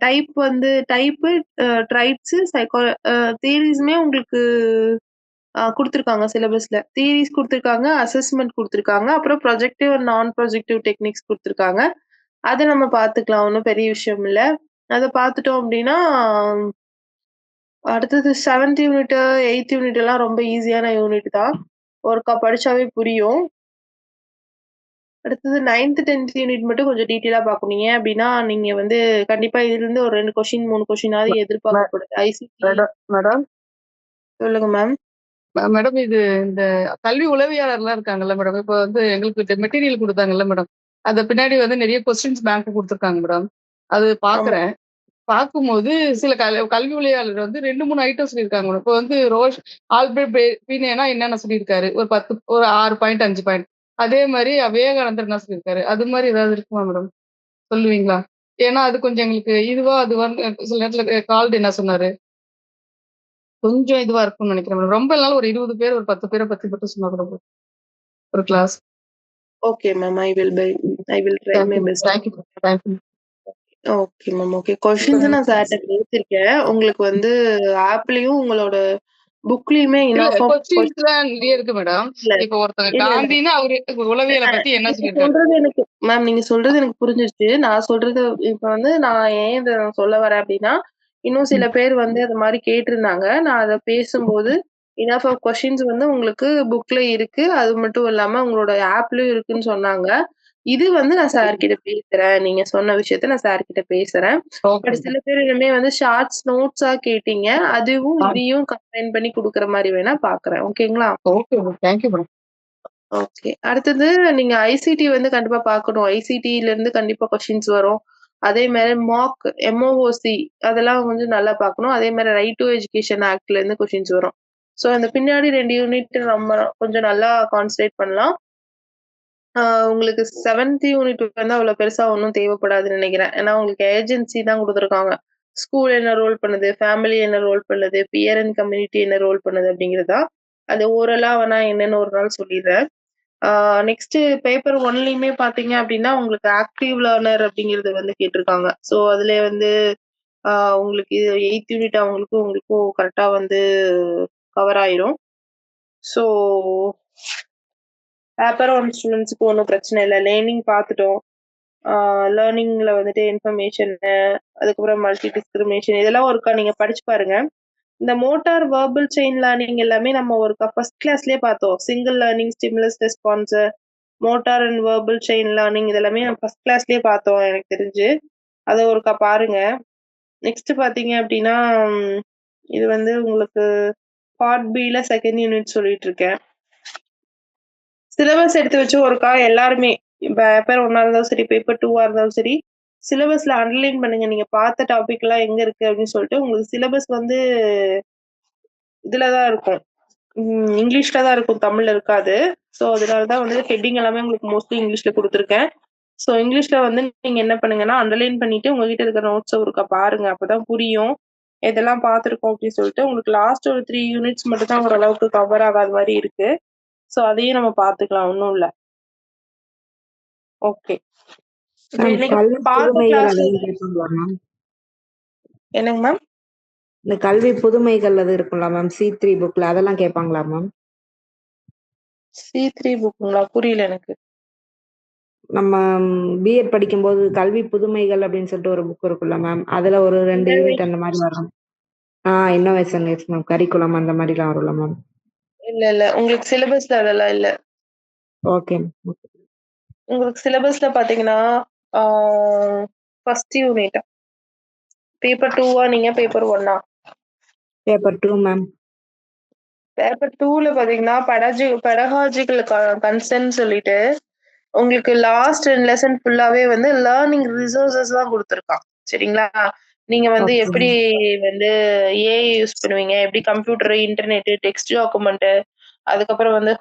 A: டைப்பு, ட்ரைப்ஸ், தியரீஸுமே உங்களுக்கு குடுத்துருக்காங்க சிலபஸ்ல. தியரீஸ் குடுத்துருக்காங்க, அசஸ்மென்ட் குடுத்துருக்காங்க. அப்புறம் ப்ரொஜெக்டிவ் அண்ட் நான் ப்ரொஜெக்டிவ் டெக்னிக்ஸ் குடுத்துருக்காங்க. அத நம்ம பார்த்துக்கலாம். ஒண்ணும் பெரிய விஷயம் இல்ல. அத பார்த்துட்டோம் அப்டின்னா, அடுத்தது 7த் யூனிட், 8த் யூனிட் எல்லாம் ரொம்ப ஈஸியான யூனிட் தான். ஒருக்கா படிச்சாவே புரியும். அடுத்தது 9த், 10த் யூனிட் மட்டும் கொஞ்சம் டீட்டெயிலா பார்க்கணும். ஏன் அப்டின்னா, நீங்க வந்து கண்டிப்பா இதுலருந்து ஒரு 2 கொஸ்டின், 3 கொஸ்டினாவது எதிர்பார்க்கப்படுது. ஐசிடி
F: மேடம் மேடம்
A: சொல்லுங்க மேம்.
F: மேடம் இது இந்த கல்வி உளவியலாளர்லாம் இருக்காங்கல்ல மேடம். இப்போ வந்து எங்களுக்கு மெட்டீரியல் கொடுத்தாங்கல்ல மேடம். அது பின்னாடி வந்து நிறைய கொஸ்டின்ஸ் பேங்க் கொடுத்துருக்காங்க மேடம். அது
A: ஆமா.
F: பாக்குறேன். பார்க்கும்போது சில கல்வி உளவியலாளர் வந்து 2, 3 ஐட்டம் சொல்லியிருக்காங்க மேடம். இப்போ வந்து ஆல்பர்ட் பீனேனா என்னென்ன சொல்லியிருக்காரு? ஒரு 6 பாயிண்ட், 5 பாயிண்ட். அதே மாதிரி விவேகானந்தர் என்ன சொல்லியிருக்காரு? அது மாதிரி ஏதாவது இருக்குமா மேடம்? சொல்லுவீங்களா? ஏன்னா அது கொஞ்சம் எங்களுக்கு இதுவா அதுவான்னு சில நேரத்துல கால்டு என்ன சொன்னாரு? கொஞ்சம் இதுவா இருக்கும்னு நினைக்கிறேன் மேடம். ரொம்ப இல்லனாலும் ஒரு 20 பேர், ஒரு 10 பேரை பத்தி மட்டும் சொன்னா கூட போதும். ஒரு class.
A: Okay ma'am. I will try my best.
F: Thank you.
A: Okay ma'am. Okay. Questions நான் சார்ட்ட பேசியிருக்கேன். உங்களுக்கு வந்து ஆப்லயும் உங்களோட புக்லயுமே
F: இல்ல
A: இனஃப் ஆஃப்
F: கொஸ்டின்ஸ்லாம் நிறைய இருக்கு மேடம்.
A: இல்ல,
F: இப்போ ஒருத்தங்க
A: இல்ல, இல்ல.
F: காந்தின்னு அவரு உளவியலை பத்தி என்ன
A: நீங்க
F: சொல்லியிருக்காரு?
A: சொல்றது எனக்கு மேம் நீங்க சொல்றது எனக்கு புரிஞ்சிருச்சு. நான் சொல்றது இப்ப வந்து நான் ஏன் இத சொல்ல வரேன் அப்டின்னா, இன்னும் சில பேர் வந்து அது மாதிரி கேட்டிருந்தாங்க. நான் அத பேசும்போது இனஃப் ஆஃப் கொஸ்டின்ஸ் வந்து உங்களுக்கு புக்ல இருக்கு. அது மட்டும் இல்லாம உங்களோட ஆப்லயும் இருக்குன்னு சொன்னாங்க. இது வந்து நான் சார் கிட்ட பேசுறேன். நீங்க சொன்ன விஷயத்த நான் சார் கிட்ட பேசுறேன்.
F: ஓகே
A: பட் சில பேர் இனிமே வந்து ஷார்ட்ஸ் நோட்ஸா கேட்டீங்க. அதுவும் இதையும் கம்பைன் பண்ணி குடுக்குற மாரி வேணா பாக்குறேன். ஓகேங்களா?
F: Okay madam. Thank you madam.
A: Okay. அடுத்தது நீங்க ஐசிடி வந்து கண்டிப்பா பார்க்கணும். ஐசிடில இருந்து கண்டிப்பா கொஸ்டின்ஸ் வரும். அதே மாரி மாக், எம்ஓஓசி அதெல்லாம் கொஞ்சம் நல்லா பார்க்கணும். அதே மாரி ரைட் டூ எஜுகேஷன் ஆக்ட்ல இருந்து கொஸ்டின்ஸ் வரும். ஸோ அந்த பின்னாடி 2 யூனிட் நம்ம கொஞ்சம் நல்லா கான்சன்ட்ரேட் பண்ணலாம். உங்களுக்கு 7த் யூனிட் வந்து அவ்வளோ பெருசா ஒண்ணும் தேவைப்படாதுன்னு நெனைக்கிறேன். ஏன்னா உங்களுக்கு ஏஜென்சி தான் குடுத்துருக்காங்க. ஸ்கூல் என்ன ரோல் பண்ணுது, ஃபேமிலி என்ன ரோல் பண்ணுது, பியர் அண்ட் கம்யூனிட்டி என்ன ரோல் பண்ணுது அப்படிங்கிறது தான். அது ஓரலா வேணா என்னன்னு ஒரு நாள் சொல்லிடுறேன். நெக்ஸ்ட் பேப்பர் 1லயுமே பார்த்தீங்க அப்படின்னா, உங்களுக்கு ஆக்டிவ் லேர்னர் அப்படிங்கிறது வந்து கேட்டிருக்காங்க. ஸோ அதுல வந்து உங்களுக்கு 8த் யூனிட் உங்களுக்கும் கரெக்ட்டா வந்து கவர் ஆயிரும். ஸோ பேப்பர் 1 ஸ்டூடண்ட்ஸ்க்கு ஒண்ணும் பிரச்சனை இல்ல. லேர்னிங் பார்த்துட்டோம். லேர்னிங்ல வந்துட்டு இன்ஃபர்மேஷன்னு, அதுக்கப்புறம் மல்டி டிஸ்கிரிமினேஷன் இதெல்லாம் ஒருக்கா நீங்க படிச்சு பாருங்க. இந்த மோட்டார் வெர்பல் செயின் லேர்னிங் எல்லாமே நம்ம ஒருக்கா ஃபர்ஸ்ட் கிளாஸ்லயே பார்த்தோம். Single learning, stimulus response, motor and verbal chain learning இதெல்லாமே நம்ம ஃபர்ஸ்ட் கிளாஸ்லயே பார்த்தோம் எனக்கு தெரிஞ்சு. அத ஒருக்கா பாருங்க. நெக்ஸ்ட் பார்த்தீங்க அப்படின்னா, இது வந்து உங்களுக்கு பார்ட் பில 2nd யூனிட் சொல்லிட்டு இருக்கேன். சிலபஸ் எடுத்து வச்சு ஒருக்கா எல்லாருமே பேப்பர் 1ஆ இருந்தாலும் சரி, பேப்பர் 2ஆ இருந்தாலும் சரி, சிலபஸ்ல அண்டர்லைன் பண்ணுங்க. நீங்க பார்த்த டாபிக் எல்லாம் எங்க இருக்கு அப்படின்னு சொல்லிட்டு உங்களுக்கு சிலபஸ் வந்து இதுல தான் இருக்கும். இங்கிலீஷ்ல தான் இருக்கும். தமிழ்ல இருக்காது. ஸோ அதனால தான் வந்து ஹெட்டிங் எல்லாமே உங்களுக்கு மோஸ்ட்லி இங்கிலீஷ்ல குடுத்துருக்கேன். ஸோ இங்கிலீஷ்ல வந்து நீங்க என்ன பண்ணுங்கன்னா, அண்டர்லைன் பண்ணிட்டு உங்ககிட்ட இருக்கிற நோட்ஸ ஒருக்கா பாருங்க. அப்பதான் புரியும். எதெல்லாம் பார்த்துருக்கோம் அப்படின்னு சொல்லிட்டு. உங்களுக்கு லாஸ்ட் ஒரு 3 யூனிட்ஸ் மட்டும் தான் ஓரளவுக்கு கவர் ஆகாத மாரி இருக்கு. ஸோ அதையும் நம்ம பார்த்துக்கலாம். ஒண்ணும் இல்ல. ஓகே.
C: மேம்
A: நீங்க
C: கல்வி
A: பார்த்த
C: புதுமைகள்
A: கிளாஸ்ல
C: அதெல்லாம் கேட்பாங்களா மேம்?
A: என்னங்க மேம்?
C: இந்த கல்வி புதுமைகள் அது இருக்கும்ல மேம், C3 புக்ல அதெல்லாம் கேட்பாங்களா மேம்?
A: C3 புக்குங்களா? புரியல எனக்கு.
C: நம்ம பிஎட் படிக்கும்போது கல்வி புதுமைகள் அப்படின்னு சொல்லிட்டு ஒரு புக் இருக்குல்ல மேம், அதுல ஒரு 2 யூனிட் அந்த மாதிரி வரும். இன்னோவேஷன் எஸ் மேம், கரிக்குலம் அந்த மாதிரிலாம் வரும்ல மேம்?
A: இல்ல. உங்களுக்கு சிலபஸ்ல அதெல்லாம் இல்ல.
C: ஓகே.
A: உங்களுக்கு சிலபஸ்ல பாத்தீங்கன்னா, ஃபர்ஸ்ட் யூனிட் பேப்பர் 2ஆ நீங்க பேப்பர் 1ஆ?
C: Paper 2 ma'am.
A: பேப்பர் 2ல பாத்தீங்கன்னா பெடகாஜிக்கல் கன்சென்ட் சொல்லிட்டு உங்களுக்கு லாஸ்ட் 2 லெசன் ஃபுல்லாவே வந்து லேர்னிங் ரிசோர்சஸ் தான் கொடுத்துருக்கான். சரிங்களா? நீங்க வந்து
C: ஓகே
A: எப்படி வந்து ஏஐ யூஸ் பண்ணுவீங்க, எப்படி கம்ப்யூட்டர், இன்டர்நெட், டெக்ஸ்ட் டாக்குமெண்ட், அதுக்கப்புறம் வந்து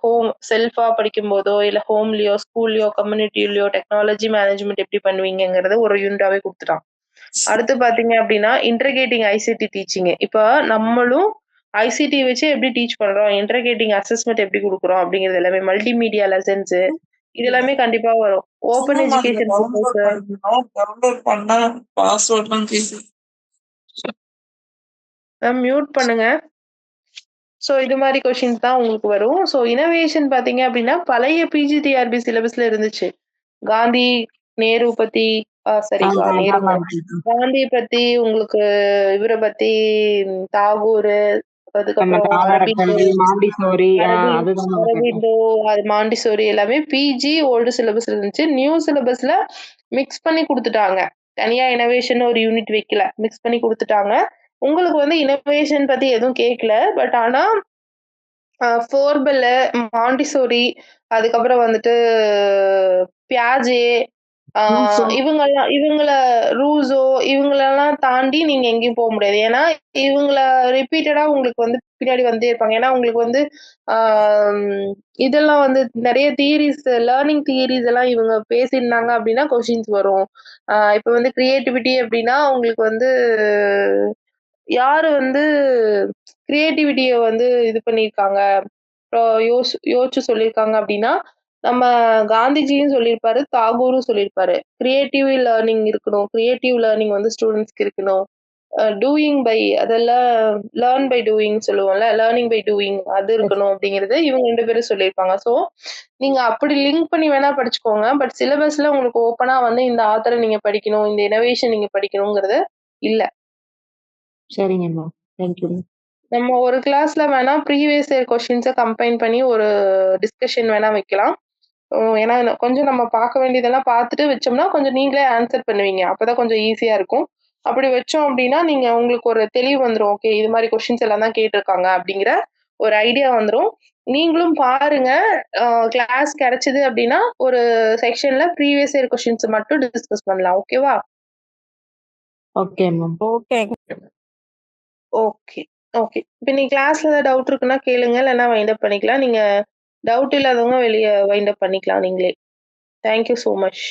A: செல்ஃபா படிக்கும் போதோ இல்ல ஹோம்லயோ, ஸ்கூல்லயோ, கம்யூனிட்டிலயோ டெக்னாலஜி மேனேஜ்மெண்ட் எப்படி பண்ணுவீங்கங்கறத ஒரு யூனிட்டாவே கொடுத்துட்டான். அடுத்து பாத்தீங்க அப்படின்னா இன்டர்கேட்டிங் ஐசிடி டீச்சிங். இப்ப நம்மளும் ஐசிடி வச்சு எப்படி டீச் பண்றோம், இன்டர்கேட்டிங் அசஸ்மெண்ட் எப்படி கொடுக்குறோம் அப்படிங்கிறது எல்லாமே மல்டிமீடியா லெசன்ஸ் இது எல்லாமே கண்டிப்பா வரும். ஓபன் எஜுகேஷன்
H: டவுன்லோட் பண்ணா பாஸ்வேர்ட்லாம் கேக்குது.
A: மியூட் பண்ணுங்க. ஸோ இது மாதிரி கொஷின்ஸ் தான் உங்களுக்கு வரும். ஸோ இனோவேஷன் பாத்தீங்க அப்படின்னா பழைய பிஜிடிஆர்பி சிலபஸ்ல இருந்துச்சு. காந்தி, நேரு பத்தி சாரி நேரு காந்தி பத்தி உங்களுக்கு இவரை பத்தி தாகூர், அதுக்கப்புறம் அரபிந்தோ, அது மாண்டிசோரி எல்லாமே பிஜி ஓல்டு சிலபஸ்ல இருந்துச்சு. நியூ சிலபஸ்ல மிக்ஸ் பண்ணி கொடுத்துட்டாங்க. தனியா இனோவேஷன் ஒரு யூனிட் வைக்கல, மிக்ஸ் பண்ணி கொடுத்துட்டாங்க. உங்களுக்கு வந்து இனோவேஷன் பத்தி எதுவும் கேட்கல. பட் ஆனா ஃபோர்பெல், மாண்டிசோரி, அதுக்கப்புறம் வந்துட்டு பியாஜே, இவங்கள ரூசோ இவங்களெல்லாம் தாண்டி நீங்க எங்கேயும் போக முடியாது. ஏன்னா இவங்கள ரிப்பீட்டடா உங்களுக்கு வந்து பின்னாடி வந்துட்டே இருப்பாங்க. ஏன்னா உங்களுக்கு வந்து இதெல்லாம் வந்து நிறைய தியரிஸ், லேர்னிங் தியரிஸ் எல்லாம் இவங்க பேசியிருந்தாங்க அப்படின்னா கொஸ்டின்ஸ் வரும். இப்ப வந்து கிரியேட்டிவிட்டி அப்படின்னா உங்களுக்கு வந்து யாரு வந்து கிரியேட்டிவிட்டிய வந்து இது பண்ணியிருக்காங்க, யோசிச்சு சொல்லியிருக்காங்க அப்படின்னா, நம்ம காந்திஜியும் சொல்லியிருப்பாரு, தாகூரும் சொல்லியிருப்பாரு. கிரியேட்டிவ் லேர்னிங் இருக்கணும். கிரியேட்டிவ் லேர்னிங் வந்து ஸ்டூடண்ட்ஸ்க்கு இருக்கணும். டூயிங் பை அதெல்லாம் லேர்ன் பை டூயிங் சொல்லுவோம்ல, லேர்னிங் பை டூயிங் அது இருக்கணும் அப்படிங்கிறது இவங்க 2 பேரும் சொல்லியிருப்பாங்க. ஸோ நீங்க அப்படி லிங்க் பண்ணி வேணா படிச்சுக்கோங்க. பட் சிலபஸ்ல உங்களுக்கு ஓப்பனா வந்து இந்த ஆத்தரை நீங்க படிக்கணும், இந்த இனோவேஷன் நீங்க படிக்கணுங்கிறது இல்ல.
C: சரிங்க மேம். Thank you ma'am.
A: நம்ம ஒரு கிளாஸ்ல வேணா ப்ரீவியஸ் இயர் கொஸ்டின்ஸை கம்பைன் பண்ணி ஒரு டிஸ்கஷன் வேணா வைக்கலாம். ஏன்னா கொஞ்சம் நம்ம பார்க்க வேண்டியதெல்லாம் பார்த்துட்டு வச்சோம்னா கொஞ்சம் நீங்களே ஆன்சர் பண்ணுவீங்க. அப்பதான் கொஞ்சம் ஈஸியா இருக்கும். அப்படி வச்சோம் அப்படின்னா நீங்க உங்களுக்கு ஒரு தெளிவு வந்துடும். ஓகே, இது மாதிரி கொஸ்டின்ஸ் எல்லாம் தான் கேட்டிருக்காங்க அப்படிங்கிற ஒரு ஐடியா வந்துடும். நீங்களும் பாருங்க. கிளாஸ் கிடைச்சது அப்படின்னா ஒரு செக்ஷன்ல ப்ரீவியஸ் இயர் கொஸ்டின்ஸ் மட்டும் டிஸ்கஸ் பண்ணலாம். ஓகேவா?
C: Okay ma'am.
A: Okay okay okay. இப்போ நீ கிளாஸ்ல ஏதாவது டவுட் இருக்குன்னா கேளுங்க, இல்லைன்னா வைண்ட் அப் பண்ணிக்கலாம். நீங்க டவுட் இல்லாதவங்க வெளியே வைண்ட் அப் பண்ணிக்கலாம் நீங்களே. Thank you so much.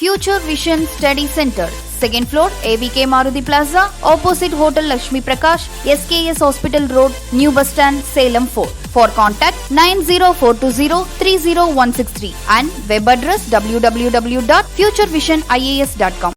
I: Future Vision Study Center, 2nd floor, AVK Maruti Plaza, opposite Hotel Lakshmi Prakash, SKS Hospital Road, New Bus Stand, Salem 4. For contact 90420 30163 and web address www.futurevision.ias.com.